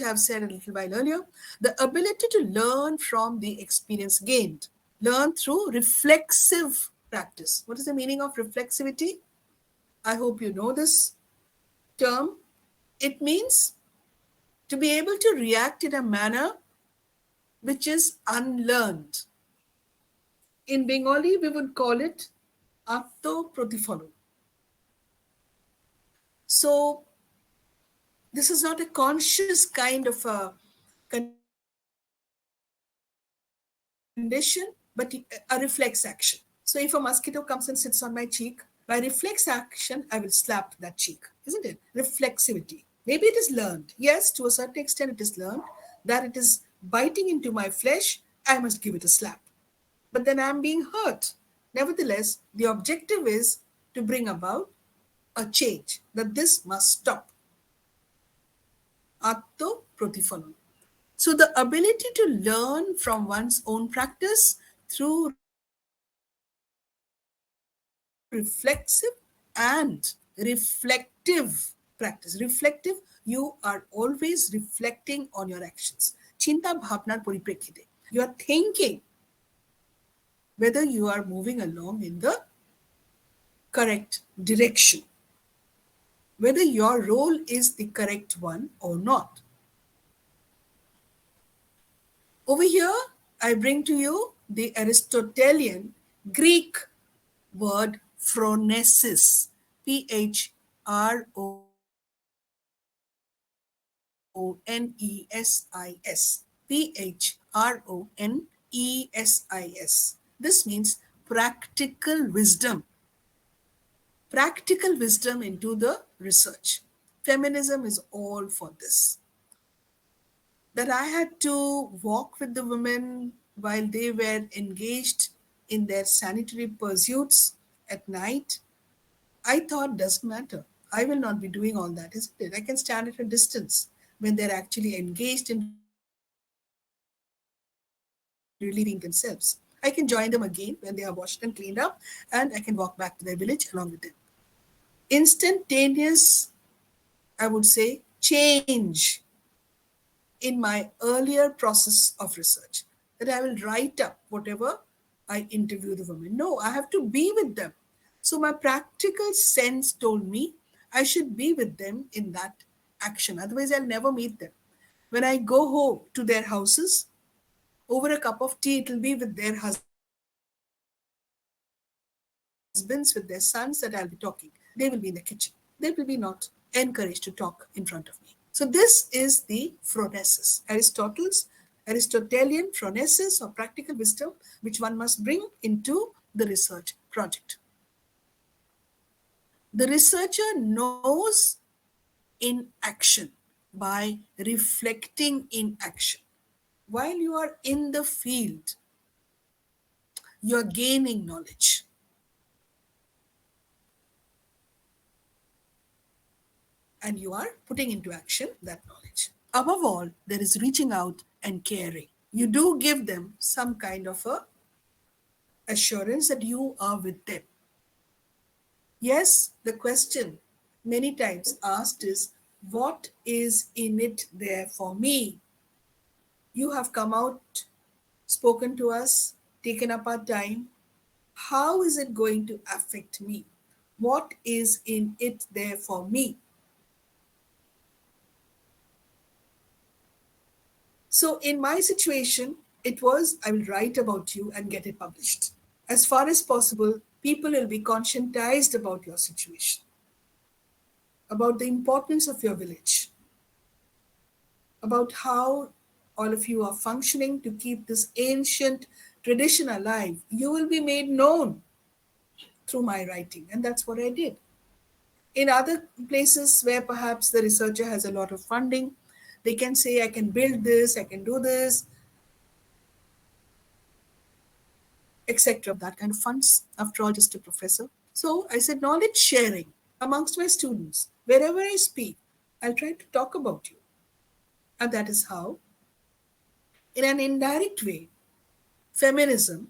I have said a little while earlier, the ability to learn from the experience gained, learn through reflexive practice. What is the meaning of reflexivity? I hope you know this term. It means to be able to react in a manner which is unlearned. In Bengali, we would call it atto protifalo. So, this is not a conscious kind of a condition, but a reflex action. So, if a mosquito comes and sits on my cheek, by reflex action, I will slap that cheek, isn't it? Reflexivity. Maybe it is learned. Yes, to a certain extent, it is learned that it is biting into my flesh, I must give it a slap. But then I'm being hurt. Nevertheless, the objective is to bring about a change, that this must stop. Atto protifalam. So, the ability to learn from one's own practice through reflexive and reflective practice. Reflective, you are always reflecting on your actions. Chinta bhavnar poriprekhite. You are thinking whether you are moving along in the correct direction, whether your role is the correct one or not. Over here, I bring to you the Aristotelian Greek word phronesis, Phronesis, Phronesis. This means practical wisdom. Practical wisdom into the research. Feminism is all for this. That I had to walk with the women while they were engaged in their sanitary pursuits at night, I thought doesn't matter. I will not be doing all that, isn't it? I can stand at a distance when they're actually engaged in relieving themselves. I can join them again when they are washed and cleaned up, and I can walk back to their village along with them. Instantaneous, I would say, change in my earlier process of research, that I will write up whatever I interview the women. No, I have to be with them. So my practical sense told me I should be with them in that action. Otherwise, I'll never meet them. When I go home to their houses, Over a cup of tea, it will be with their husbands, with their sons that I'll be talking. They will be in the kitchen. They will be not encouraged to talk in front of me. So, this is the phronesis, Aristotelian phronesis or practical wisdom, which one must bring into the research project. The researcher knows in action by reflecting in action. While you are in the field, you are gaining knowledge and you are putting into action that knowledge. Above all, there is reaching out and caring. You do give them some kind of a assurance that you are with them. Yes, the question many times asked is, what is in it there for me? You have come out, spoken to us, taken up our time. How is it going to affect me? What is in it there for me? So, in my situation, it was I will write about you and get it published. As far as possible, people will be conscientized about your situation, about the importance of your village, about how all of you are functioning to keep this ancient tradition alive. You will be made known through my writing, and that's what I did. In other places where perhaps the researcher has a lot of funding, they can say, I can build this, I can do this, etc. I don't have that kind of funds. After all, just a professor. So I said, knowledge sharing amongst my students. Wherever I speak, I'll try to talk about you. And that is how, in an indirect way, feminism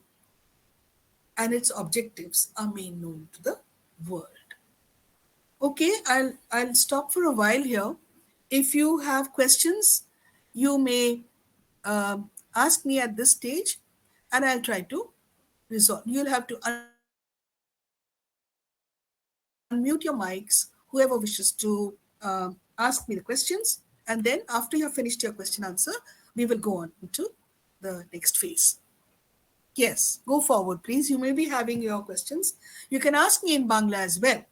and its objectives are made known to the world. Okay, I'll stop for a while here. If you have questions, you may ask me at this stage, and I'll try to resolve. You'll have to unmute your mics, whoever wishes to ask me the questions, and then after you have finished your question answer, we will go on into the next phase. Yes, go forward, please. You may be having your questions. You can ask me in Bangla as well,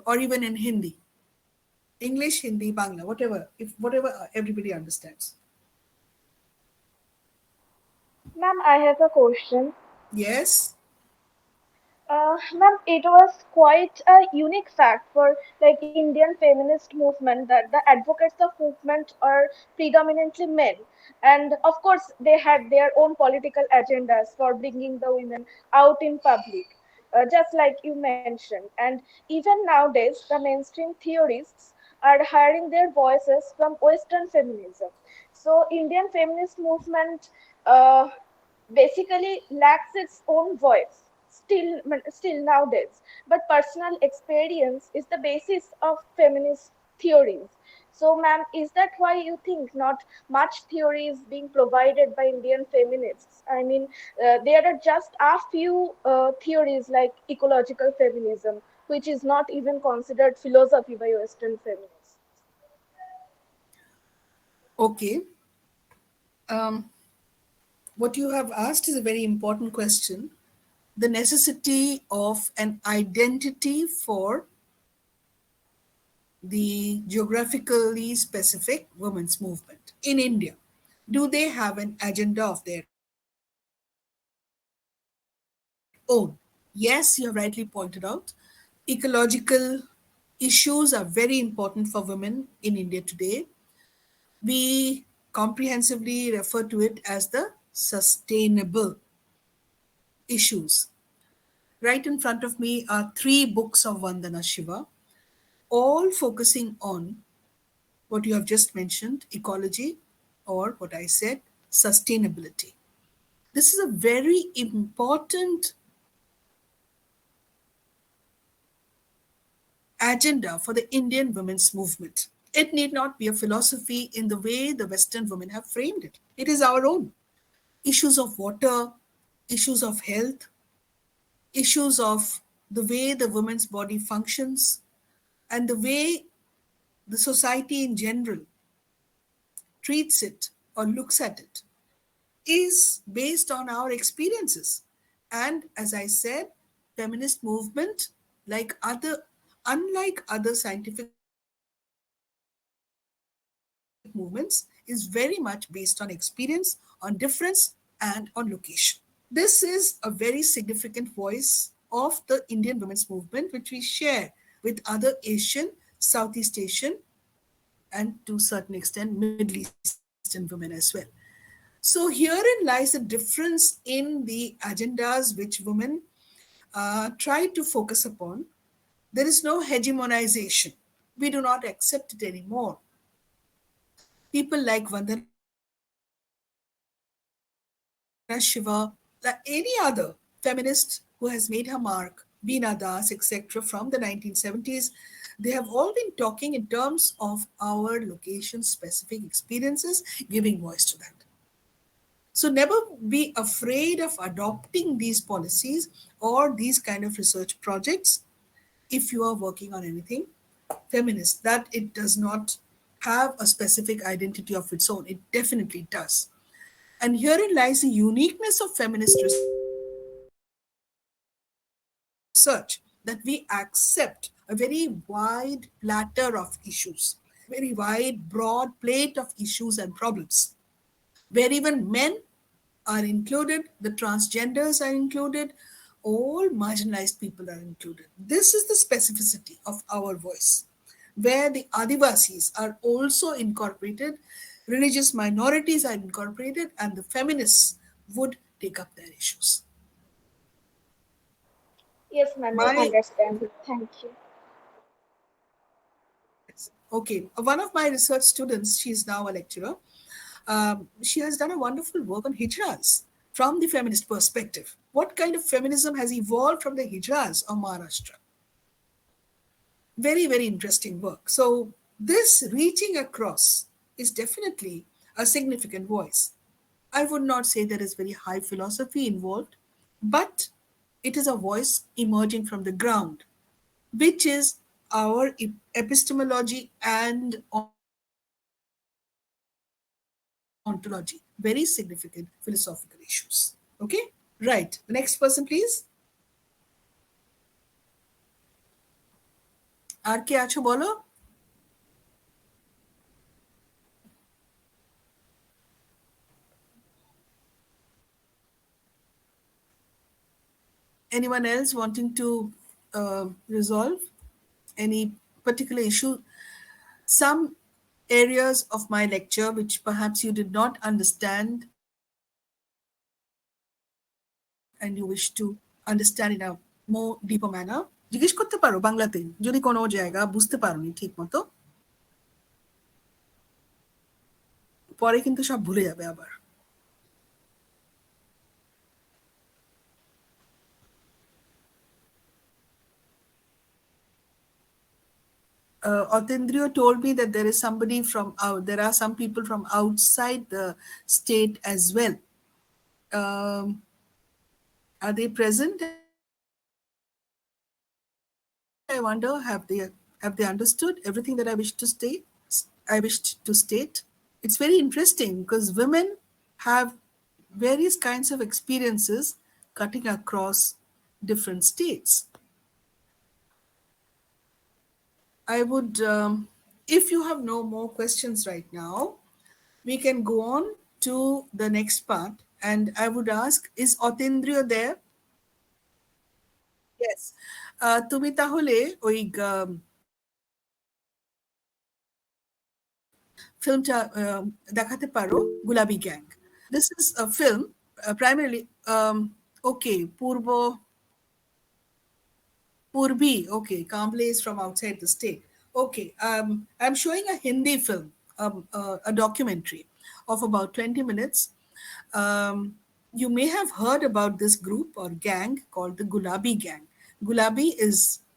or even in Hindi, English, Hindi, Bangla, whatever, if whatever everybody understands. Ma'am, I have a question. Yes. Ma'am, it was quite a unique fact for like Indian feminist movement that the advocates of movement are predominantly men, and of course they had their own political agendas for bringing the women out in public, just like you mentioned. And even nowadays, the mainstream theorists are hiring their voices from Western feminism. So Indian feminist movement. Basically lacks its own voice still nowadays, but personal experience is the basis of feminist theories. So ma'am, is that why you think not much theory is being provided by Indian feminists? I mean, there are just a few theories like ecological feminism, which is not even considered philosophy by Western feminists. Okay. Um, what you have asked is a very important question. The necessity of an identity for the geographically specific women's movement in India. Do they have an agenda of their own? Yes, you have rightly pointed out. Ecological issues are very important for women in India today. We comprehensively refer to it as the sustainable issues. Right in front of me are three books of Vandana Shiva, all focusing on what you have just mentioned, ecology, or what I said, sustainability. This is a very important agenda for the Indian women's movement. It need not be a philosophy in the way the Western women have framed it. It is our own. Issues of water, issues of health, issues of the way the woman's body functions, and the way the society in general treats it or looks at it. is based on our experiences. And as I said, feminist movement, like other, unlike other scientific movements, is very much based on experience, on difference, and on location. This is a very significant voice of the Indian women's movement, which we share with other Asian, Southeast Asian, and to a certain extent, Middle Eastern women as well. So herein lies the difference in the agendas which women try to focus upon. There is no hegemonization. We do not accept it anymore. People like Vandana Shiva, like any other feminist who has made her mark, Veena Das, etc., from the 1970s, they have all been talking in terms of our location specific experiences, giving voice to that. So never be afraid of adopting these policies or these kind of research projects if you are working on anything feminist, that it does not have a specific identity of its own. It definitely does. And herein lies the uniqueness of feminist research, that we accept a very wide platter of issues, a very wide, broad plate of issues and problems, where even men are included, the transgenders are included, all marginalized people are included. This is the specificity of our voice, where the Adivasis are also incorporated, religious minorities are incorporated, and the feminists would take up their issues. Yes, ma'am, I My understand. Thank you. Yes. Okay. One of my research students, she is now a lecturer. She has done a wonderful work on hijras from the feminist perspective. What kind of feminism has evolved from the hijras of Maharashtra? Very, very interesting work. So, this reaching across is definitely a significant voice. I would not say there is very high philosophy involved, but it is a voice emerging from the ground, which is our epistemology and ontology. Very significant philosophical issues. Okay? Right. The next person, please. আর কে আছো বলো? Anyone else wanting to resolve any particular issue? Some areas of my lecture which perhaps you did not understand and you wish to understand in a more deeper manner, জিজ্ঞেস করতে পারো বাংলাতে যদি কোনো জায়গা বুঝতে পারোনি ঠিক মতো। পরে কিন্তু সব ভুলে যাবে আবার। Otendrio told me that there is somebody from out. There are some people from outside the state as well. Um, are they present? I wonder. Have they understood everything that I wished to state? It's very interesting because women have various kinds of experiences cutting across different states. I would, if you have no more questions right now, we can go on to the next part. And I would ask, is Otendrio there? Yes. তুমি তাহলে ওই ফিল্মটা দেখাতে পারো, গুলাবি gang. This is a film, primarily, okay, Purbi, okay, Kamble is from outside the state. Okay, I'm showing a Hindi film, a documentary of about 20 minutes. You may have heard about this group or gang called the Gulabi Gang. Gulabi is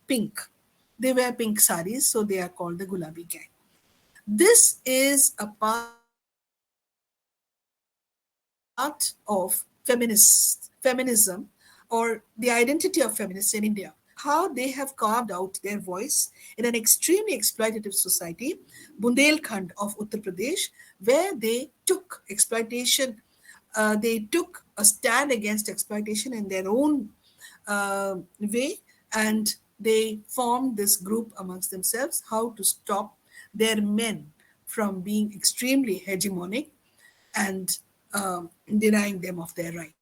pink. They wear pink saris, so they are called the Gulabi Gang. This is a part of feminism or the identity of feminists in India, how they have carved out their voice in an extremely exploitative society, Bundelkhand of Uttar Pradesh, where they took exploitation They took a stand against exploitation in their own way, and they formed this group amongst themselves how to stop their men from being extremely hegemonic and denying them of their rights.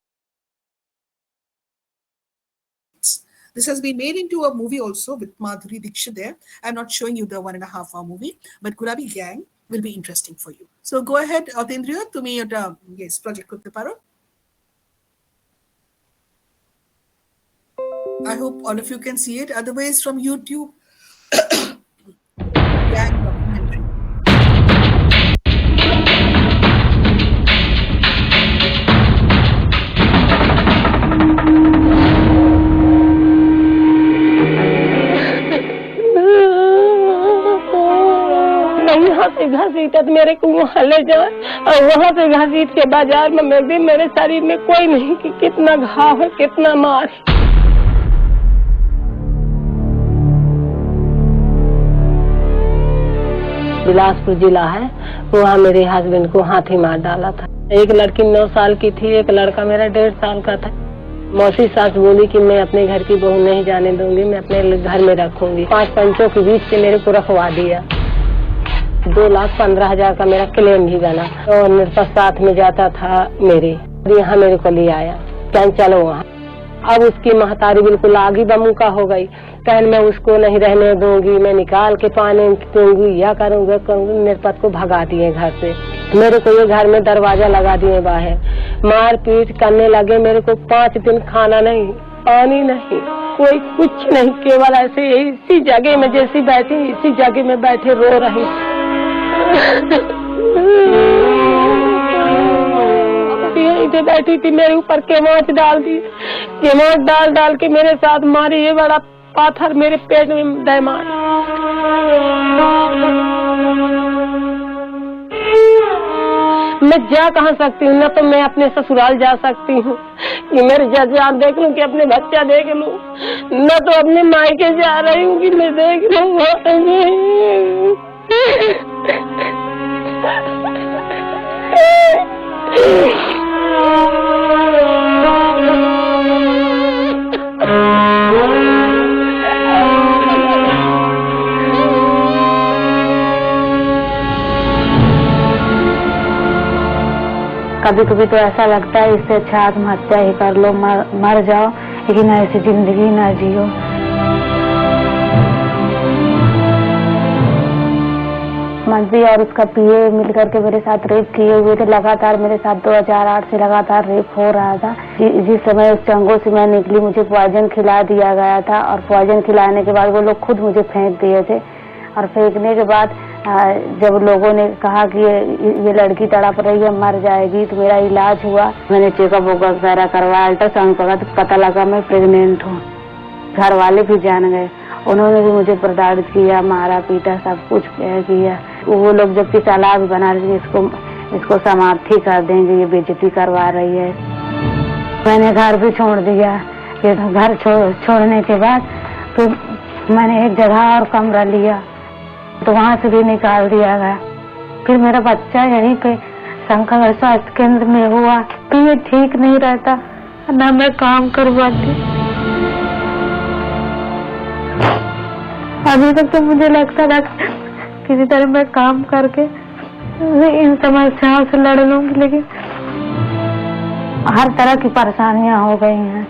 This has been made into a movie also with Madhuri Dixit there. I'm not showing you the 1.5 hour movie, but Gulabi Gang will be interesting for you. So go ahead, Otendriya, তুমি ওটা yes project করতে পারো. I hope all of you can see it. Otherwise, from YouTube, Gang documentary. यहाँ से घसीटत मेरे को वहाँ ले जाए और वहाँ से घसीट के बाजार में मैं भी, मेरे शरीर में कोई नहीं कि कितना घाव है, कितना मार है। बिलासपुर जिला है, वहाँ मेरे हस्बैंड को हाथी मार डाला था। एक लड़की 9 साल की थी, एक लड़का मेरा 1.5 साल का था। मौसी सास बोली कि मैं अपने घर की बहू नहीं जाने दूंगी, मैं अपने घर में रखूंगी। 5 पंचों के बीच से मेरे को रखवा दिया। 2,15,000 का मेरा क्लेम भी बना और मेरे पास साथ में जाता था मेरे, यहाँ मेरे को ले आया, कहन चलो वहाँ। अब उसकी महतारी बिल्कुल आगी बमुका हो गई, कहन मैं उसको नहीं रहने दूंगी, मैं निकाल के पानी दूंगी, या करूंगा करूंगी। मेरे पति को भगा दिए घर से, मेरे को ये घर में दरवाजा लगा दिए बाहर, मार पीट करने लगे। मेरे को 5 दिन खाना नहीं, पानी नहीं, कोई कुछ नहीं, केवल ऐसे इसी जगह में जैसी बैठी, इसी जगह में बैठे रो रही। यहीं बैठी थी, मेरे ऊपर केवाच डाल दी, केवाच डाल डाल के मेरे साथ मारी। ये बड़ा पाथर मेरे पेट में दे मार। मैं जा कहाँ सकती हूँ, न तो मैं अपने ससुराल जा सकती हूँ कि मेरे जजान देख लूँ कि अपने बच्चा देख लूँ, न तो अपने मायके जा रही हूँ कि मैं देख लूँ। कभी कभी तो ऐसा लगता है इससे अच्छा आत्महत्या ही कर लो, मर जाओ, लेकिन ऐसी जिंदगी ना जियो। मंत्री और उसका पीए मिलकर के मेरे साथ रेप किए हुए थे। लगातार मेरे साथ 2008 से लगातार रेप हो रहा था। जिस समय उस चंगों से मैं निकली, मुझे पॉइजन खिला दिया गया था और पॉइजन खिलाने के बाद वो लोग खुद मुझे फेंक दिए थे। और फेंकने के बाद जब लोगों ने कहा कि ये लड़की तड़प रही है, मर जाएगी, तो मेरा इलाज हुआ। मैंने चेकअप वगैरह करवाया, अल्ट्रासाउंड करवाया, तो पता लगा मैं प्रेग्नेंट हूँ। घर वाले भी जान गए, उन्होंने भी मुझे प्रताड़ित किया, मारा पीटा, सब कुछ किया। वो लोग जबकि सलाह भी बना रहे थे इसको समाप्ति कर देंगे, ये बेइज्जती करवा रही है। मैंने घर भी छोड़ दिया। घर छोड़ने के बाद फिर मैंने एक जगह और कमरा लिया, तो वहाँ से भी निकाल दिया गया। फिर मेरा बच्चा यहीं पे शंकर स्वास्थ्य केंद्र में हुआ। ये ठीक नहीं रहता, ना मैं काम करवाती। अभी तक तो मुझे लगता था किसी तरह मैं काम करके इन समस्याओं से लड़ लूंगी, लेकिन हर तरह की परेशानियां हो गई हैं,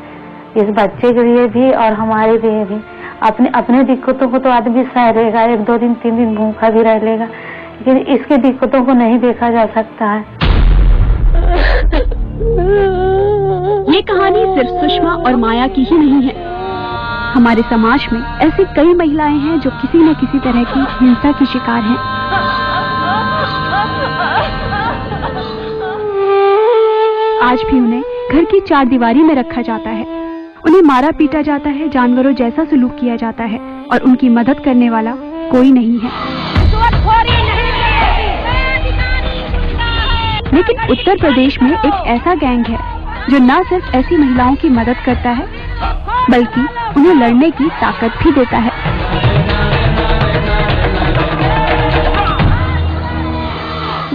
इस बच्चे के लिए भी और हमारे लिए भी। अपने दिक्कतों को तो आदमी सह लेगा, 1-2 दिन 3 दिन भूखा भी रह लेगा, लेकिन इसके दिक्कतों को नहीं देखा जा सकता है। ये कहानी सिर्फ सुषमा और माया की ही नहीं है। हमारे समाज में ऐसी कई महिलाएं हैं जो किसी न किसी तरह की हिंसा की शिकार हैं। आज भी उन्हें घर की 4 दीवारी में रखा जाता है, उन्हें मारा पीटा जाता है, जानवरों जैसा सलूक किया जाता है और उनकी मदद करने वाला कोई नहीं है। लेकिन उत्तर प्रदेश में एक ऐसा गैंग है जो न सिर्फ ऐसी महिलाओं की मदद करता है, बल्कि उन्हें लड़ने की ताकत भी देता है।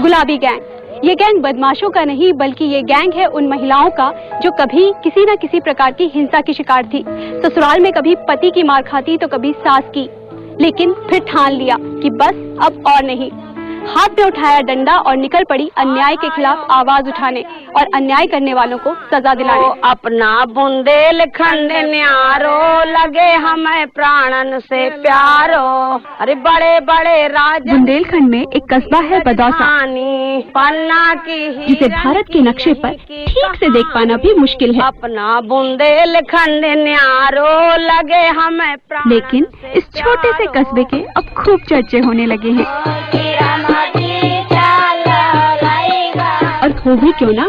गुलाबी गैंग ये गैंग बदमाशों का नहीं बल्कि ये गैंग है उन महिलाओं का जो कभी किसी न किसी प्रकार की हिंसा की शिकार थी। ससुराल में कभी पति की मार खाती तो कभी सास की, लेकिन फिर ठान लिया कि बस अब और नहीं। हाथ में उठाया डंडा और निकल पड़ी अन्याय के खिलाफ आवाज उठाने और अन्याय करने वालों को सजा दिलाने। अपना बुंदेलखंड न्यारो लगे हमें प्राणन से प्यारो, अरे बड़े बड़े राज। बुंदेलखंड में एक कस्बा है बदौसा, पन्ना की जिसे भारत के नक्शे पर ठीक से देख पाना भी मुश्किल है। अपना बुंदेलखंड न्यारो लगे हमें, लेकिन इस छोटे से कस्बे के अब खूब चर्चे होने लगे हैं। और हो भी क्यों ना,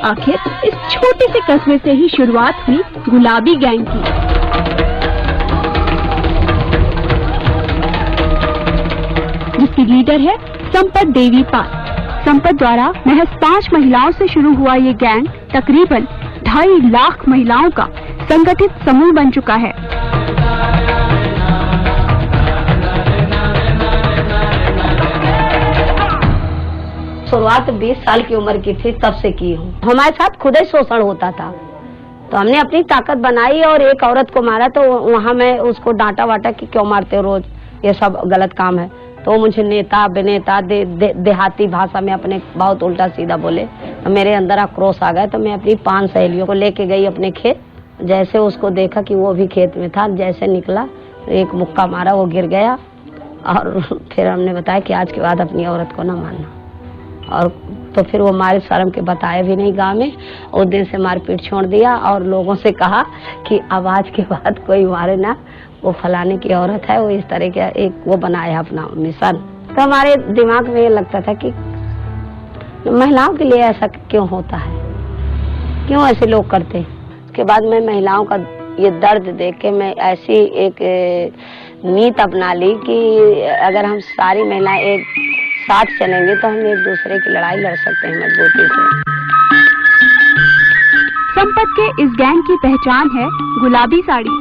आखिर इस छोटे से कस्बे से ही शुरुआत हुई गुलाबी गैंग की। जिसकी लीडर है संपत देवी पाल। संपत द्वारा महज 5 महिलाओं से शुरू हुआ ये गैंग तकरीबन 2.5 लाख महिलाओं का संगठित समूह बन चुका है। शुरुआत 20 साल की उम्र की थी तब से की हूँ। हमारे साथ खुद ही शोषण होता था, तो हमने अपनी ताकत बनाई और एक औरत को मारा, तो वहाँ मैं उसको डांटा वाटा कि क्यों मारते हो रोज, ये सब गलत काम है। तो मुझे नेता अभिनेता देहाती भाषा में अपने बहुत उल्टा सीधा बोले, तो मेरे अंदर आक्रोश आ गया। तो मैं अपनी 5 सहेलियों को लेके गई अपने खेत। जैसे उसको देखा कि वो भी खेत में था, जैसे निकला एक मुक्का मारा, वो गिर गया। और फिर हमने बताया कि आज के बाद अपनी औरत को ना मारना। और तो फिर वो मारे शर्म के बताए भी नहीं गाँव में। उस दिन से मारपीट छोड़ दिया और लोगों से कहा कि अब आज के बाद कोई मारे ना, वो फलाने की औरत है। वो इस तरह का एक वो बनाया अपना मिशन। तो हमारे दिमाग में ये लगता था कि महिलाओं के लिए ऐसा क्यों होता है, क्यों ऐसे लोग करते हैं। उसके बाद मैं महिलाओं का ये दर्द देख के मैं ऐसी एक नीति अपना ली कि अगर हम सारी महिलाएं एक साथ चलेंगे तो हम एक दूसरे की लड़ाई लड़ सकते हैं मजबूती से। संपत के इस गैंग की पहचान है गुलाबी साड़ी,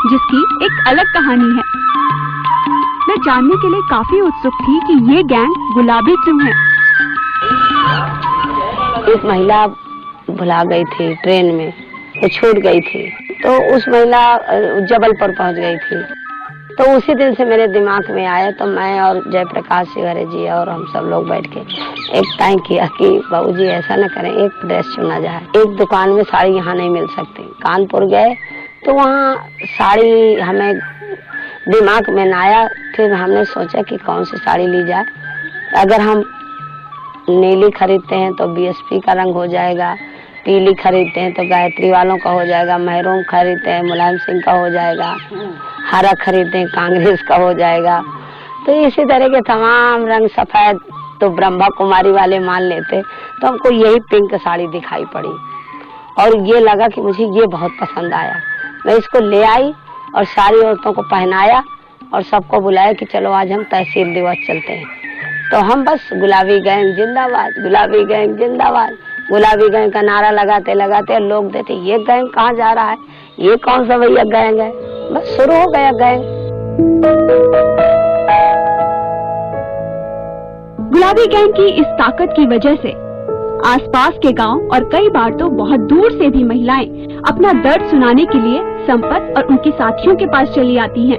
जिसकी एक अलग कहानी है। मैं जानने के लिए काफी उत्सुक थी कि ये गैंग गुलाबी क्यों है। एक महिला भुला गई थी ट्रेन में, वो छूट गई थी, तो उस महिला जबलपुर पहुंच गई थी। तो उसी दिन से मेरे दिमाग में आया, तो मैं और जयप्रकाश सिंह जी और हम सब लोग बैठ के एक तय किया कि बाबूजी ऐसा न करें, एक ड्रेस चुना जाए। एक दुकान में साड़ी यहाँ नहीं मिल सकती। कानपुर गए तो वहाँ साड़ी हमें दिमाग में न आया। फिर हमने सोचा कि कौन सी साड़ी ली जाए। अगर हम नीली खरीदते हैं तो बीएसपी का रंग हो जाएगा, पीली खरीदते हैं तो गायत्री वालों का हो जाएगा, महरून खरीदते हैं मुलायम सिंह का हो जाएगा, हरा खरीदते हैं कांग्रेस का हो जाएगा। तो इसी तरह के तमाम रंग, सफेद तो ब्रह्मा कुमारी वाले मान लेते। तो हमको यही पिंक साड़ी दिखाई पड़ी और ये लगा कि मुझे ये बहुत पसंद आया। मैं इसको ले आई और सारी औरतों को पहनाया और सबको बुलाया कि चलो आज हम तहसील दिवस चलते हैं। तो हम बस गुलाबी गैंग जिंदाबाद, गुलाबी गैंग जिंदाबाद, गुलाबी गैंग का नारा लगाते लगाते लोग देते ये गैंग कहाँ जा रहा है, ये कौन सा भैया गैंग है। बस शुरू हो गया गैंग। गुलाबी गैंग की इस ताकत की वजह से आसपास के गांव और कई बार तो बहुत दूर से भी महिलाएं अपना दर्द सुनाने के लिए संपत और उनके साथियों के पास चली आती हैं।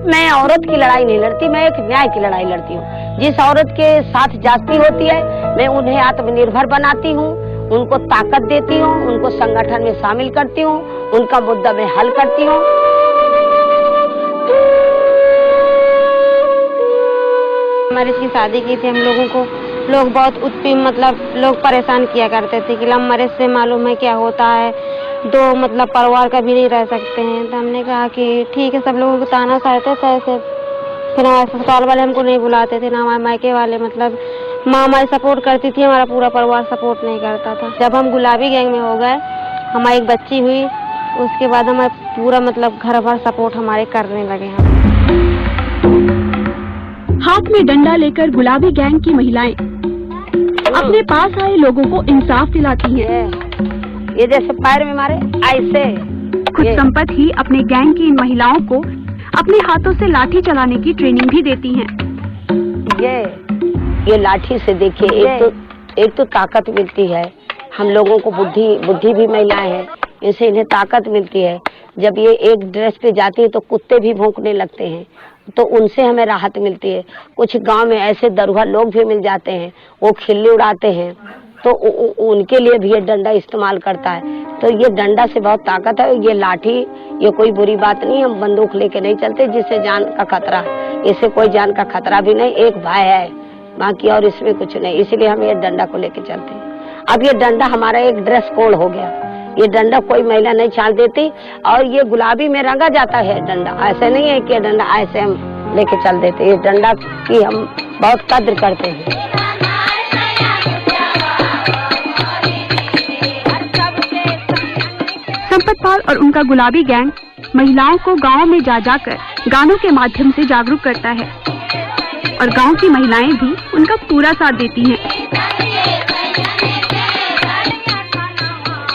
मैं औरत की लड़ाई नहीं लड़ती, मैं एक न्याय की लड़ाई लड़ती हूँ। जिस औरत के साथ जाती होती है मैं उन्हें आत्मनिर्भर बनाती हूँ, उनको ताकत देती हूँ, उनको संगठन में शामिल करती हूँ, उनका मुद्दा मैं हल करती हूँ। हमारी इसकी शादी की थी, हम लोगों को लोग बहुत मतलब लोग परेशान किया करते थे कि लव मैरिज से मालूम है क्या होता है, दो मतलब परिवार का भी नहीं रह सकते हैं। तो हमने कहा कि ठीक है, सब लोगों को ताना सहते थे ऐसे। फिर हमारे ससुराल वाले हमको नहीं बुलाते थे, ना हमारे मायके वाले, मतलब माँ हमारी सपोर्ट करती थी, हमारा पूरा परिवार सपोर्ट नहीं करता था। जब हम गुलाबी गैंग में हो गए, हमारी एक बच्ची हुई, उसके बाद हमारा पूरा मतलब घर भर सपोर्ट हमारे करने लगे हम। हाथ में डंडा लेकर गुलाबी गैंग की महिलाएं अपने पास आए लोगों को इंसाफ दिलाती हैं। ये जैसे पैर में मारे ऐसे। खुद संपत ही अपने गैंग की इन महिलाओं को अपने हाथों से लाठी चलाने की ट्रेनिंग भी देती हैं। ये लाठी से देखिए एक तो ताकत मिलती है, हम लोगों को बुद्धि भी महिलाएं हैं, इनसे इन्हें ताकत मिलती है। जब ये एक ड्रेस पे जाती है तो कुत्ते भी भौंकने लगते हैं, तो उनसे हमें राहत मिलती है। कुछ गांव में ऐसे दरुहा लोग भी मिल जाते हैं, वो खिल्ली उड़ाते हैं, तो उनके लिए भी ये डंडा इस्तेमाल करता है। तो ये डंडा से बहुत ताकत है। ये लाठी ये कोई बुरी बात नहीं, हम बंदूक लेके नहीं चलते जिससे जान का खतरा, इससे कोई जान का खतरा भी नहीं, एक भय है बाकी और इसमें कुछ नहीं, इसलिए हम ये डंडा को लेके चलते हैं। अब ये डंडा हमारा एक ड्रेस कोड हो गया, ये डंडा कोई महिला नहीं छाल देती, और ये गुलाबी में रंगा जाता है डंडा, ऐसे नहीं है कि ये डंडा ऐसे हम लेके चल देते, ये डंडा की हम बहुत कद्र करते हैं। संपत पाल और उनका गुलाबी गैंग महिलाओं को गांव में जा जाकर गानों के माध्यम से जागरूक करता है और गांव की महिलाएं भी उनका पूरा साथ देती हैं।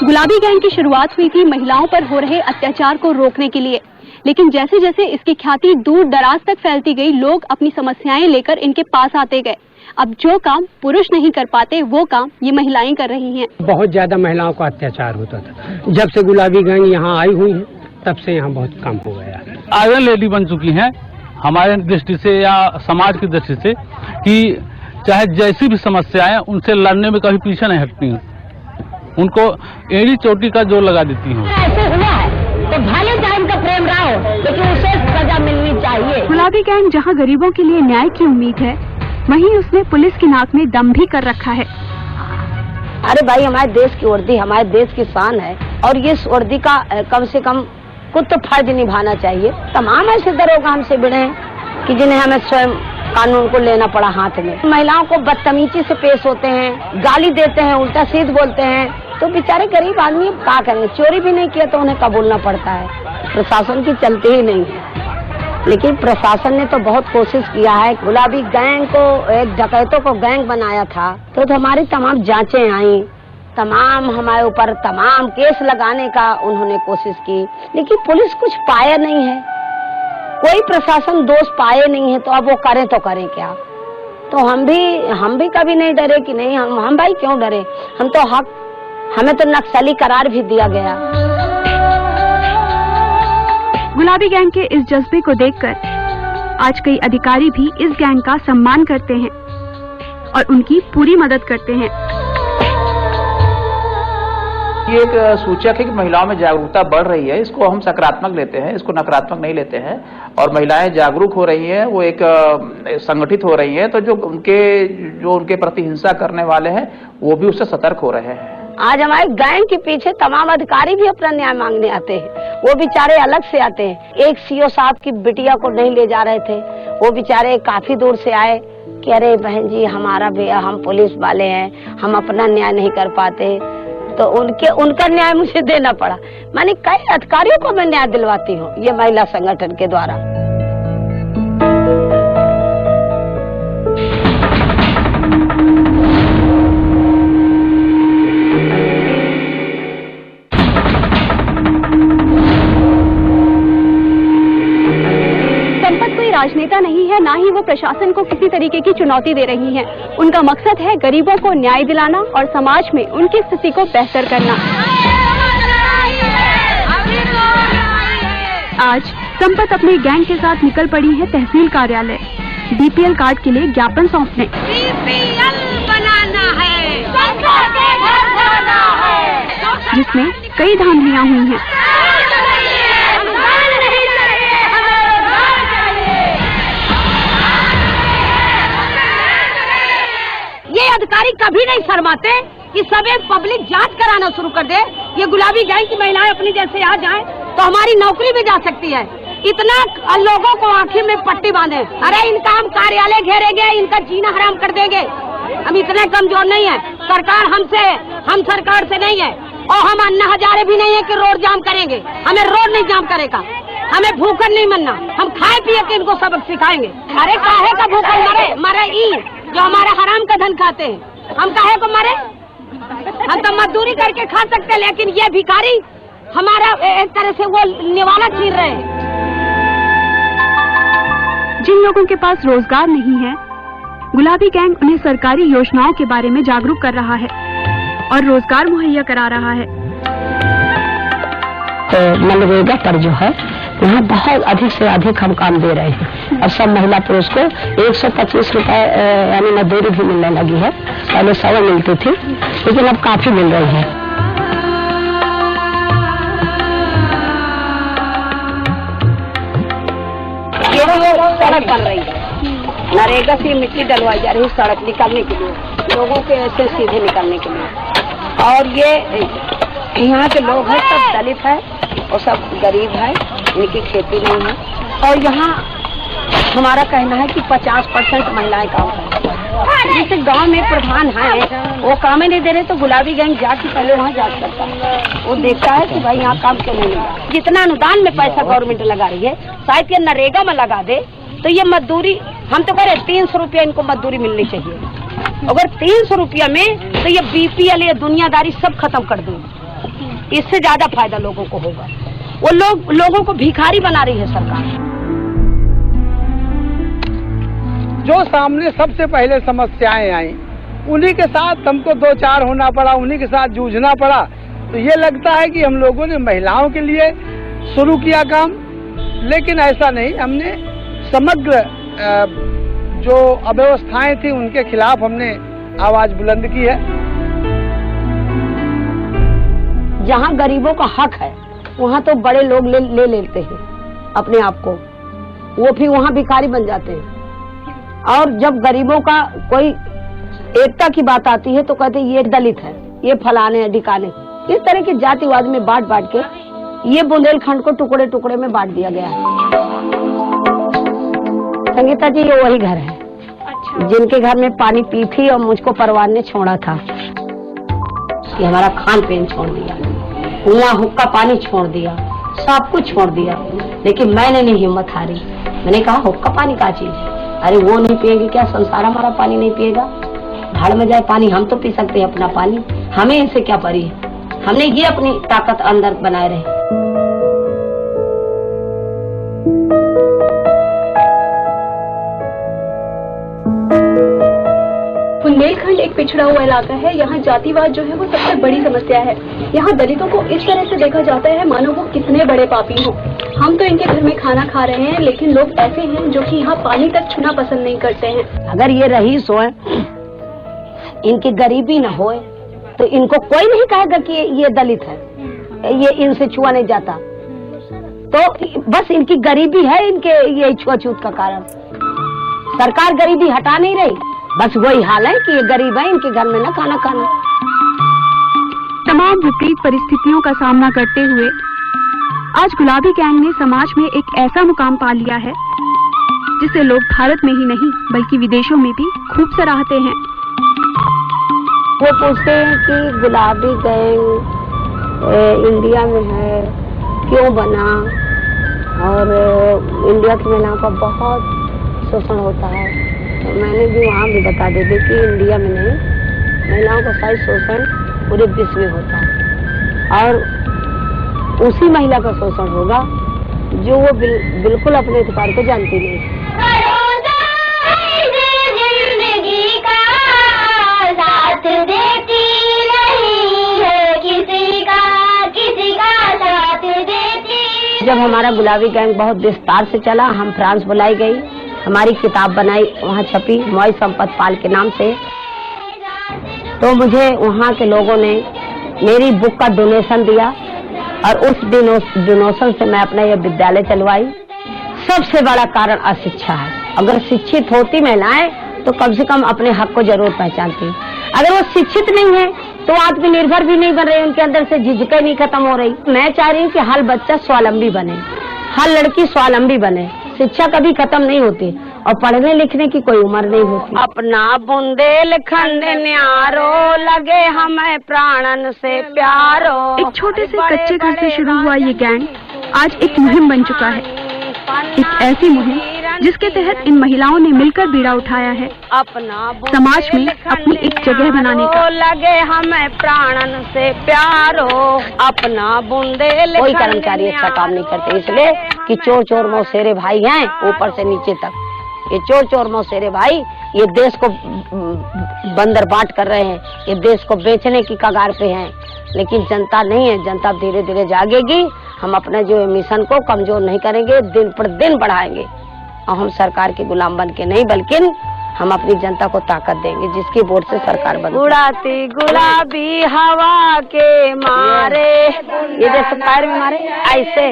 गुलाबी गैंग की शुरुआत हुई थी महिलाओं पर हो रहे अत्याचार को रोकने के लिए, लेकिन जैसे जैसे इसकी ख्याति दूर दराज तक फैलती गई, लोग अपनी समस्याएं लेकर इनके पास आते गए। अब जो काम पुरुष नहीं कर पाते वो काम ये महिलाएं कर रही हैं। बहुत ज्यादा महिलाओं का अत्याचार होता था, जब से गुलाबी गैंग यहाँ आई हुई है तब से यहाँ बहुत कम हो गया। आयरन लेडी बन चुकी हैं हमारे दृष्टि से या समाज की दृष्टि से, कि चाहे जैसी भी समस्याएं उनसे लड़ने में कभी पीछे नहीं हटती हैं, उनको एड़ी चोटी का जोर लगा देती हैं। ऐसे हुआ है तो भले टाइम का प्रेम रहा हो, लेकिन उसे सजा मिलनी चाहिए। गुलाबी गैंग जहां गरीबों के लिए न्याय की उम्मीद है, वहीं उसने पुलिस की नाक में दम भी कर रखा है। अरे भाई, हमारे देश की वर्दी हमारे देश की शान है, और ये वर्दी का कम से कम कुछ तो फर्ज निभाना चाहिए। तमाम ऐसे दरोगा हमसे भिड़े हैं कि जिन्हें हमें स्वयं कानून को लेना पड़ा हाथ में। महिलाओं को बदतमीजी से पेश होते हैं, गाली देते हैं, उल्टा सीध बोलते हैं, तो बेचारे गरीब आदमी क्या करेंगे। चोरी भी नहीं किया तो उन्हें कबूलना पड़ता है, प्रशासन की चलती ही नहीं है। लेकिन प्रशासन ने तो बहुत कोशिश किया है। गुलाबी गैंग को एक डकैतों को गैंग बनाया था, तो हमारी तमाम जांचें आई, तमाम हमारे ऊपर तमाम केस लगाने का उन्होंने कोशिश की, लेकिन पुलिस कुछ पाया नहीं है, कोई प्रशासन दोष पाए नहीं है। तो अब वो करें तो करें क्या। तो हम भी कभी नहीं डरे कि नहीं, हम भाई क्यों डरे, हम तो हक, हमें तो नक्सली करार भी दिया गया। गुलाबी गैंग के इस जज्बे को देखकर आज कई अधिकारी भी इस गैंग का सम्मान करते हैं और उनकी पूरी मदद करते हैं। ये एक सूचक है कि महिलाओं में जागरूकता बढ़ रही है, इसको हम सकारात्मक लेते हैं, इसको नकारात्मक नहीं लेते हैं। और महिलाएं जागरूक हो रही हैं, वो एक संगठित हो रही हैं, तो जो उनके प्रति हिंसा करने वाले हैं वो भी उससे सतर्क हो रहे हैं। आज हमारे गैंग के पीछे तमाम अधिकारी भी अपना न्याय मांगने आते हैं, वो बेचारे अलग से आते हैं। एक सीओ साहब की बिटिया को नहीं ले जा रहे थे, वो बेचारे काफी दूर से आए कि अरे बहन जी, हमारा भी, हम पुलिस वाले हैं, हम अपना न्याय नहीं कर पाते, तो उनका न्याय मुझे देना पड़ा। मैंने कई अधिकारियों को मैं न्याय दिलवाती हूँ ये महिला संगठन के द्वारा। राजनेता नहीं है, ना ही वो प्रशासन को किसी तरीके की चुनौती दे रही हैं। उनका मकसद है गरीबों को न्याय दिलाना और समाज में उनकी स्थिति को बेहतर करना। आज संपत अपने गैंग के साथ निकल पड़ी है तहसील कार्यालय बीपीएल कार्ड के लिए ज्ञापन सौंपने। जिसमें कई धांधलियां हुई हैं। ये अधिकारी कभी नहीं शर्माते कि सब एक पब्लिक जांच कराना शुरू कर दे। ये गुलाबी गैंग की महिलाएं अपनी जैसे आ जाएं तो हमारी नौकरी भी जा सकती है। इतना लोगों को आखिर में पट्टी बांधे, अरे इनका हम कार्यालय घेरेंगे, इनका जीना हराम कर देंगे। हम इतने कमजोर नहीं है, सरकार हमसे है, हम सरकार से नहीं है। और हम अन्ना हजारे भी नहीं है कि रोड जाम करेंगे, हमें रोड नहीं जाम करेगा, हमें भूखन नहीं मरना, हम खाए पिए के इनको सबक सिखाएंगे। अरे काहे का भूखन मरे, मरे ई जो हमारा हराम का धन खाते हैं, हम काहे को मरे। हम तो मजदूरी करके खा सकते, लेकिन ये भिखारी हमारा एक तरह से वो निवाला छीन रहे हैं। जिन लोगों के पास रोजगार नहीं है गुलाबी गैंग उन्हें सरकारी योजनाओं के बारे में जागरूक कर रहा है और रोजगार मुहैया करा रहा है। तो मनरेगा पर जो है वहाँ बहुत अधिक से अधिक हम काम दे रहे हैं और सब महिला पुरुष को 125 रुपए यानी मजदूरी भी मिलने लगी है। पहले 100 मिलती थी लेकिन अब काफी मिल रही है। ये सड़क बन रही है, नरेगा से मिट्टी डलवाई जा रही है सड़क निकालने के लिए, लोगों के ऐसे सीधे निकालने के लिए। और ये यहाँ के लोग हैं सब दलित है और सब गरीब है, इनकी खेती नहीं है। और यहाँ हमारा कहना है कि 50% महिलाएं काम करती हैं। जैसे गांव में प्रधान है वो काम ही नहीं दे रहे तो गुलाबी गैंग जाके पहले वहाँ जांच करता है, वो देखता है कि भाई यहाँ काम क्यों नहीं मिला। जितना अनुदान में पैसा गवर्नमेंट लगा रही है शायद ये नरेगा में लगा दे तो ये मजदूरी, हम तो कह रहे 300 रुपया इनको मजदूरी मिलनी चाहिए। अगर 300 रुपया में तो ये बीपीएल ये दुनियादारी सब खत्म कर देंगे, इससे ज्यादा फायदा लोगों को होगा। वो लोगों को भिखारी बना रही है सरकार। जो सामने सबसे पहले समस्याएं आई उन्हीं के साथ हमको 2-4 होना पड़ा, उन्हीं के साथ जूझना पड़ा। तो ये लगता है कि हम लोगों ने महिलाओं के लिए शुरू किया काम, लेकिन ऐसा नहीं। हमने समग्र जो अव्यवस्थाएं थी उनके खिलाफ हमने आवाज बुलंद की है। जहाँ गरीबों का हक है वहाँ तो बड़े लोग ले लेते हैं अपने आप को, वो फिर वहाँ भिखारी बन जाते हैं। और जब गरीबों का कोई एकता की बात आती है तो कहते हैं ये दलित है, ये फलाने हैं ढिकाने। इस तरह के जातिवाद में बांट के ये बुंदेलखंड को टुकड़े टुकड़े में बांट दिया गया है। संगीता जी ये वही घर है जिनके घर में पानी पी थी और मुझको परवान ने छोड़ा था। ये हमारा खान पीन छोड़ दिया, कुआं हुक्का पानी छोड़ दिया, सब कुछ छोड़ दिया, लेकिन मैंने नहीं हिम्मत हारी। मैंने कहा हुक्का पानी का चीज है, अरे वो नहीं पिएगी क्या, संसार हमारा पानी नहीं पिएगा, भाड़ में जाए पानी, हम तो पी सकते हैं अपना पानी, हमें इनसे क्या परी है। हमने ये अपनी ताकत अंदर बनाए रहे। बुंदेलखंड एक पिछड़ा हुआ इलाका है। यहाँ जातिवाद जो है वो सबसे बड़ी समस्या है। यहाँ दलितों को इस तरह से देखा जाता है मानो वो कितने बड़े पापी हों। हम तो इनके घर में खाना खा रहे हैं, लेकिन लोग ऐसे हैं जो कि यहाँ पानी तक छूना पसंद नहीं करते हैं। अगर ये रईस होए, इनकी गरीबी न होए तो इनको कोई नहीं कहेगा कि ये दलित है, ये इनसे छुआ नहीं जाता। तो बस इनकी गरीबी है, इनके ये छुआछूत का कारण। सरकार गरीबी हटा नहीं रही, बस वही हाल है कि ये गरीब है, इनके घर में न खाना खाना। तमाम विपरीत परिस्थितियों का सामना करते हुए आज गुलाबी गैंग ने समाज में एक ऐसा मुकाम पा लिया है जिसे लोग भारत में ही नहीं बल्कि विदेशों में भी खूब सराहते हैं। वो पूछते हैं कि गुलाबी गैंग इंडिया में है, क्यों बना, और इंडिया की महिलाओं का बहुत शोषण होता है। तो मैंने भी वहाँ भी बता दे दी कि इंडिया में नहीं, महिलाओं का शायद शोषण पूरे विश्व में होता है, और उसी महिला का शोषण होगा जो वो बिल्कुल अपने अधिकार को जानती नहीं। जब हमारा गुलाबी गैंग बहुत विस्तार से चला, हम फ्रांस बुलाई गई, हमारी किताब बनाई, वहाँ छपी मौई संपत पाल के नाम से। तो मुझे वहाँ के लोगों ने मेरी बुक का डोनेशन दिया और उस डोनेशन से मैं अपना यह विद्यालय चलवाई। सबसे बड़ा कारण अशिक्षा है। अगर शिक्षित होती महिलाएं तो कम से कम अपने हक को जरूर पहचानती। अगर वो शिक्षित नहीं है तो आत्मनिर्भर भी नहीं बन रही, उनके अंदर से झिझकें नहीं खत्म हो रही। मैं चाह रही हूँ कि हर बच्चा स्वावलंबी बने, हर लड़की स्वावलंबी बने। शिक्षा कभी खत्म नहीं होती और पढ़ने लिखने की कोई उम्र नहीं होती। अपना बुंदेलखंड न्यारो लगे हमें प्राणन से प्यारो। एक छोटे से कच्चे घर से शुरू हुआ ये गैंग आज एक मुहिम बन चुका है। एक ऐसी मुहिम जिसके तहत इन महिलाओं ने मिलकर बीड़ा उठाया है समाज में अपनी एक जगह बनाने का। लगे हमें प्राणन से प्यारो अपना बुंदेल। कोई कर्मचारी अच्छा काम नहीं करते, इसलिए कि चोर चोर मौसेरे भाई हैं ऊपर से नीचे तक। ये चोर चोर मौसेरे भाई ये देश को बंदर बाट कर रहे हैं, ये देश को बेचने की कगार पे हैं। लेकिन जनता नहीं है, जनता धीरे धीरे जागेगी। हम अपने जो मिशन को कमजोर नहीं करेंगे, दिन पर दिन बढ़ाएंगे। और हम सरकार के गुलाम बन के नहीं, बल्कि हम अपनी जनता को ताकत देंगे, जिसकी वोट से सरकार बने। उड़ाती गुलाबी हवा के मारे, ये जैसे पैर में मारे ऐसे,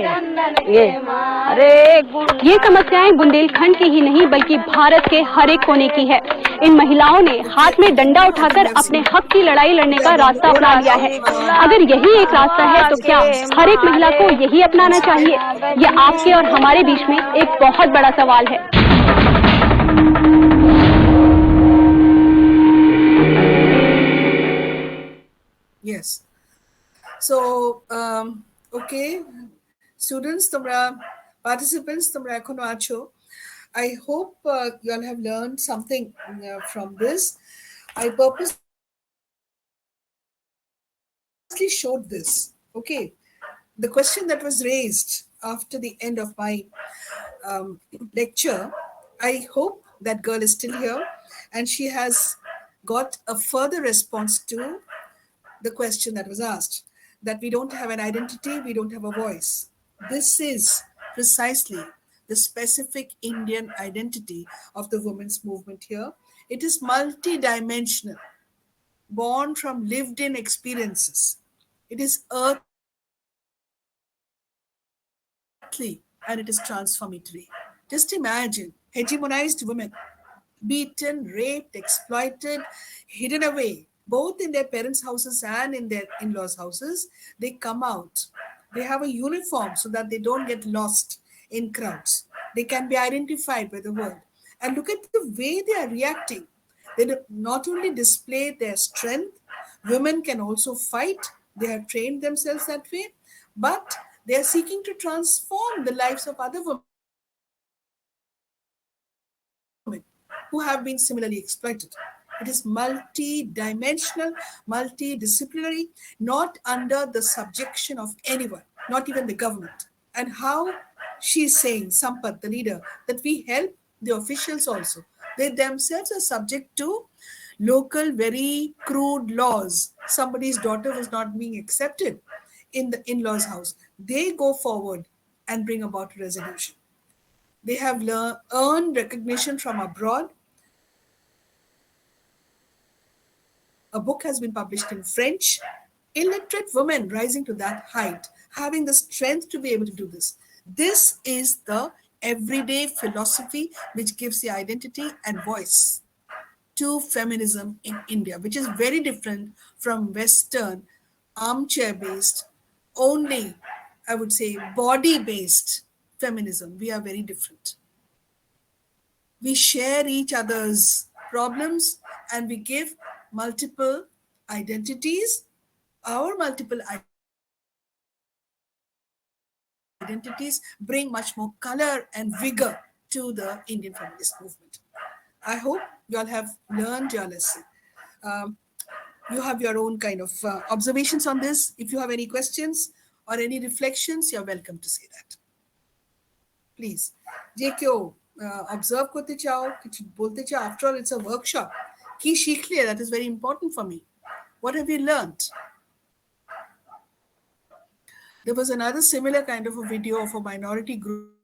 ये समस्याएं बुंदेलखंड की ही नहीं बल्कि भारत के हर एक कोने की है। इन महिलाओं ने हाथ में डंडा उठाकर अपने हक की लड़ाई लड़ने का रास्ता अपना लिया है। अगर यही एक रास्ता है तो क्या हर एक महिला को यही अपनाना चाहिए? यह आपके और हमारे बीच में एक बहुत बड़ा सवाल है। Yes. So, okay, students, participants, I hope you all have learned something from this. I purposely showed this. Okay, the question that was raised after the end of my lecture, I hope that girl is still here and she has got a further response to the question that was asked, that we don't have an identity, we don't have a voice. This is precisely the specific Indian identity of the women's movement here. It is multidimensional, born from lived in experiences. It is earthly and it is transformatory. Just imagine hegemonized women, beaten, raped, exploited, hidden away, both in their parents' houses and in their in-laws' houses. They come out. They have a uniform so that they don't get lost in crowds. They can be identified by the world. And look at the way they are reacting. They not only display their strength, women can also fight. They have trained themselves that way, but they are seeking to transform the lives of other women who have been similarly exploited. It is multi-dimensional, multidisciplinary, not under the subjection of anyone, not even the government. And how she is saying, Sampath, the leader, that we help the officials also. They themselves are subject to local, very crude laws. Somebody's daughter was not being accepted in the in-laws' house. They go forward and bring about a resolution. They have earned recognition from abroad. A book has been published in French. Illiterate women rising to that height, having the strength to be able to do this. This is the everyday philosophy which gives the identity and voice to feminism in India, which is very different from Western, armchair-based, only, I would say, body-based feminism. We are very different. We share each other's problems and we give multiple identities. Our multiple identities bring much more color and vigor to the Indian feminist movement. I hope you all have learned your lesson. You have your own kind of observations on this. If you have any questions or any reflections, you're welcome to say that. Please. जे क्यों observe करते चाहो, कुछ बोलते चाहो. After all, it's a workshop. की सीख लिया, that is very important for me. What have you learned? There was another similar kind of a video of a minority group,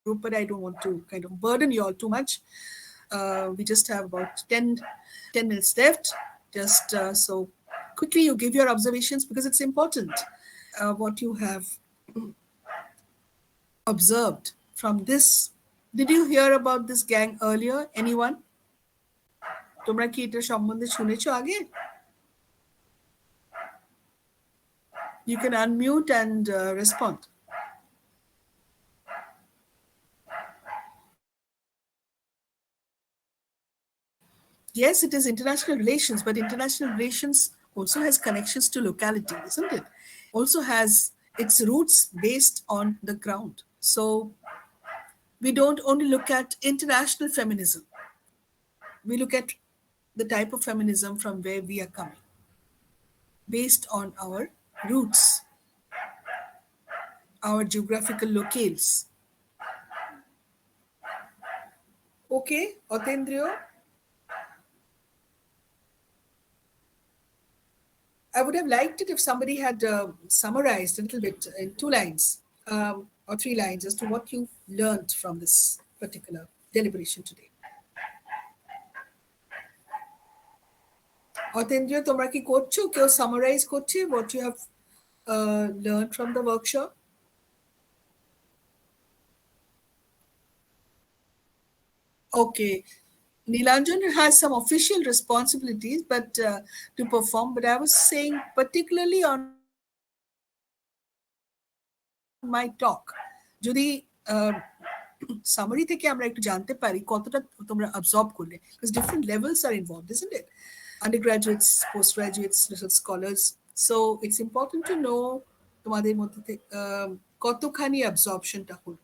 but I don't want to kind of burden you all too much. We just have about 10 minutes left. Just so quickly you give your observations because it's important what you have observed from this. Did you hear about this gang earlier? Anyone? তোমরা কি এটা সম্বন্ধে শুনেছো আগে? You can unmute and respond. Yes, it is international relations, but international relations also has connections to locality, isn't it? Also has its roots based on the ground. So we don't only look at international feminism. We look at the type of feminism from where we are coming, based on our roots, our geographical locales. Okay, Otendrio, I would have liked it if somebody had summarized a little bit in 2 lines or 3 lines as to what you learned from this particular deliberation today. Otendrio, তোমরা কি করছো? কেউ summarize করছে what you have learned from the workshop? Okay. Nilanjan has some official responsibilities but to perform, but I was saying particularly on my talk. যদি summary থেকে আমরা একটু জানতে পারি কতটা তোমরা absorb করলে, because different levels are involved, isn't it? Undergraduates, postgraduates, research scholars. So it's important to know তোমাদের মধ্যে কতখানি absorptionটা হলো,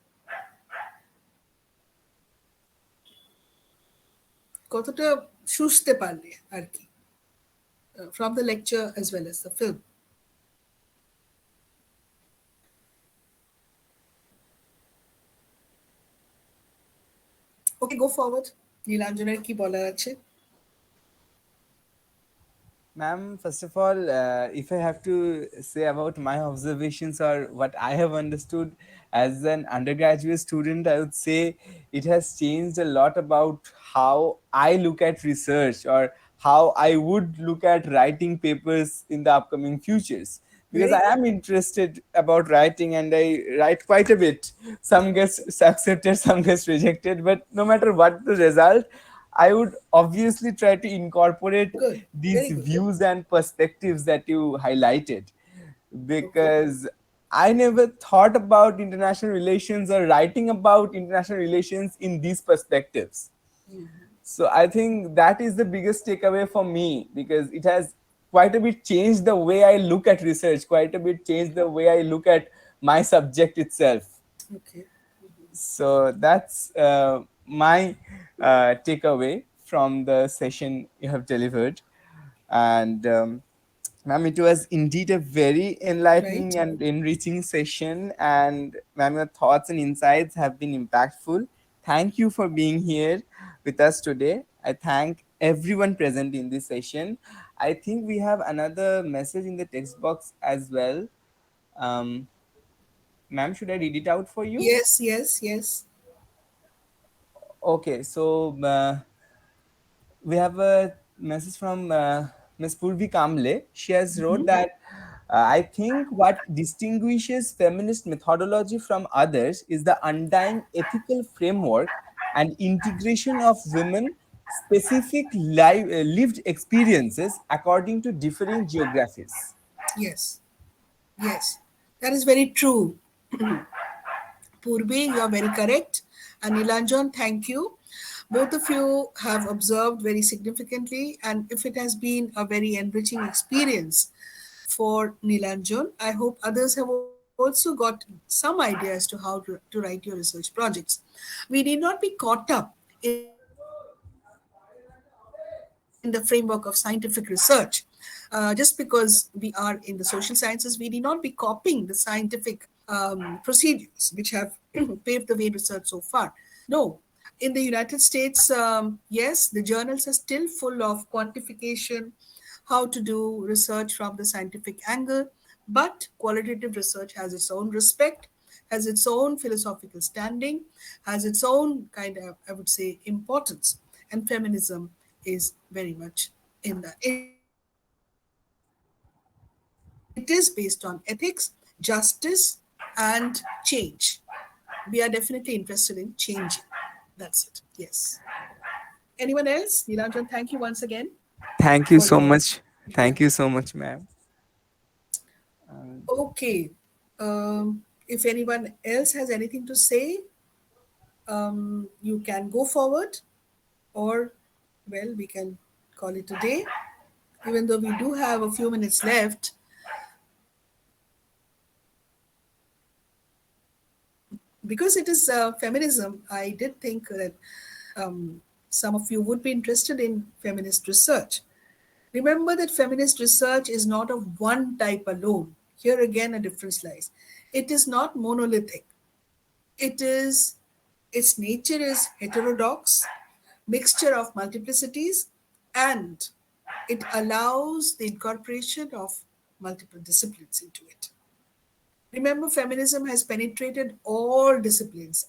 কতটা শুষতে পারলে আর কি, from the lecture as well as the film. Okay, go forward. নীলাঞ্জনের কি বলার আছে? Ma'am, first of all, if I have to say about my observations or what I have understood as an undergraduate student, I would say it has changed a lot about how I look at research or how I would look at writing papers in the upcoming futures. Because I am interested about writing and I write quite a bit. Some gets accepted, some gets rejected, but no matter what the result, I would obviously try to incorporate these views and perspectives that you highlighted, because I never thought about international relations or writing about international relations in these perspectives. So I think that is the biggest takeaway for me, because it has quite a bit changed the way I look at research, quite a bit changed the way I look at my subject itself. Okay. So that's my takeaway from the session you have delivered. And ma'am, it was indeed a very enlightening and enriching session. And ma'am, your thoughts and insights have been impactful. Thank you for being here with us today. I thank everyone present in this session. I think we have another message in the text box as well. Ma'am, should I read it out for you? Yes. Okay, so we have a message from Ms. Purvi Kamble. She has wrote that I think what distinguishes feminist methodology from others is the undying ethical framework and integration of women specific lived experiences according to differing geographies. Yes. That is very true. Purvi, you are very correct. And Nilanjan, thank you. Both of you have observed very significantly, and if it has been a very enriching experience for Nilanjan, I hope others have also got some idea as to how to write your research projects. We need not be caught up in the framework of scientific research. Just because we are in the social sciences, we need not be copying the scientific procedures which have paved the way research so far. No. In the United States, yes, the journals are still full of quantification, how to do research from the scientific angle, but qualitative research has its own respect, has its own philosophical standing, has its own kind of, I would say, importance. And feminism is very much in that. It is based on ethics, justice, and change. We are definitely interested in changing. That's it. Yes. Anyone else? Nilanjan, thank you once again for your Thank you so feedback. much. Thank you so much, ma'am. Okay. If anyone else has anything to say, you can go forward, or, well, we can call it a day. Even though we do have a few minutes left, because it is feminism, I did think that some of you would be interested in feminist research. Remember that feminist research is not of one type alone. Here again, a difference lies. It is not monolithic. Its nature is heterodox. mixture of multiplicities, and it allows the incorporation of multiple disciplines into it. Remember, feminism has penetrated all disciplines: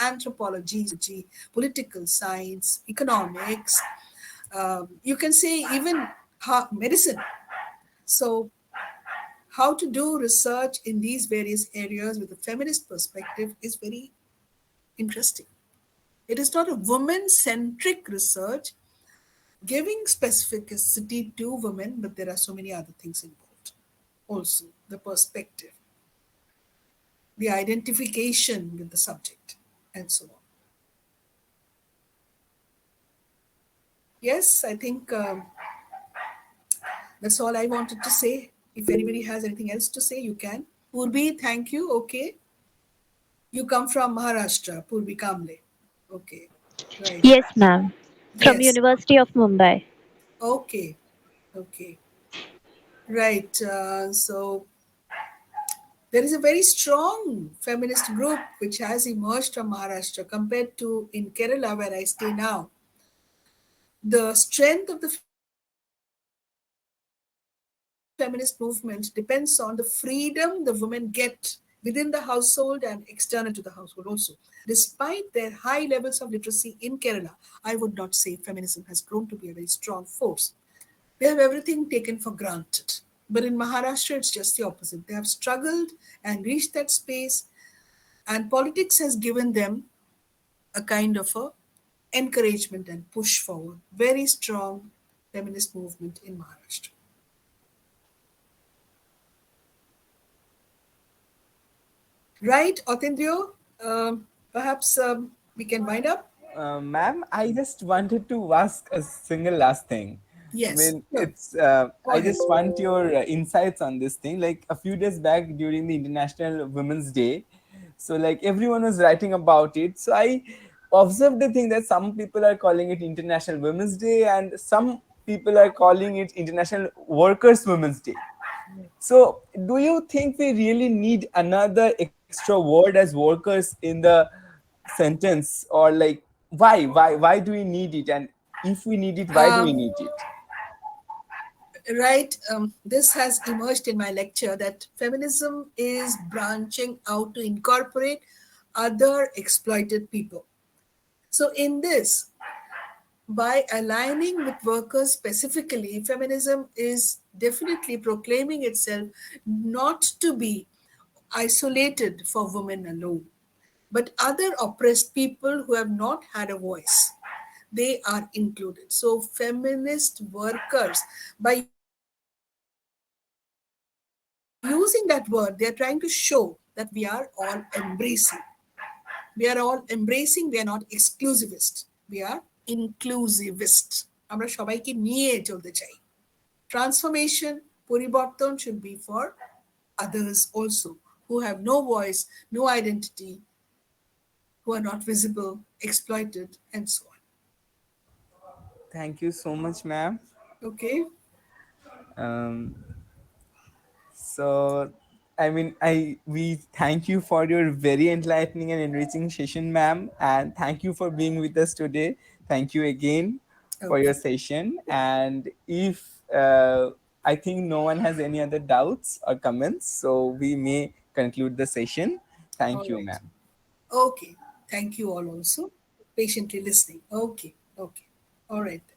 anthropology, sociology, political science, economics, you can say even medicine. So, how to do research in these various areas with a feminist perspective is very interesting. It is not a woman centric research giving specificity to women, but there are so many other things involved. Also, the perspective, the identification with the subject, and so on. Yes, I think that's all I wanted to say. If anybody has anything else to say, you can. Purbi, thank you. Okay. You come from Maharashtra, Purbi Kamle. Okay. Right. Yes, ma'am. From Yes. University of Mumbai. Okay. Okay. Right. So there is a very strong feminist group which has emerged from Maharashtra compared to in Kerala, where I stay now. The strength of the feminist movement depends on the freedom the women get within the household and external to the household also. Despite their high levels of literacy in Kerala, I would not say feminism has grown to be a very strong force. They have everything taken for granted. But in Maharashtra, it's just the opposite. They have struggled and reached that space, and politics has given them a kind of a encouragement and push forward. Very strong feminist movement in Maharashtra. Right, Otindrio? Perhaps we can wind up? Ma'am, I just wanted to ask a single last thing. I Yes. mean, Sure. it's Go I ahead. just want your insights on this thing. Like a few days back during the International Women's Day, so like everyone was writing about it. So I observed the thing that some people are calling it International Women's Day, and some people are calling it International Workers' Women's Day. So, do you think we really need another extra word as workers in the sentence, or like why do we need it? And if we need it, why do we Um, need it? right. This has emerged in my lecture that feminism is branching out to incorporate other exploited people. So, in this, by aligning with workers specifically, feminism is definitely proclaiming itself not to be isolated for women alone, but other oppressed people who have not had a voice. They are included. So, feminist workers, by using that word, they are trying to show that we are all embracing. We are all embracing. We are not exclusivist. We are inclusivist. আমরা সবাইকে নিয়ে চলতে চাই transformation পরিবর্তন should be for others also who have no voice, no identity, who are not visible, exploited, and so on. Thank you so much, ma'am. Okay. Um, so, I mean, I we thank you for your very enlightening and enriching session, ma'am, and thank you for being with us today. Thank you again for your Okay. session. And if I think no one has any other doubts or comments, so we may conclude the session. All Thank you, right. ma'am. Okay. Thank you all also patiently listening. Okay. Okay. All right.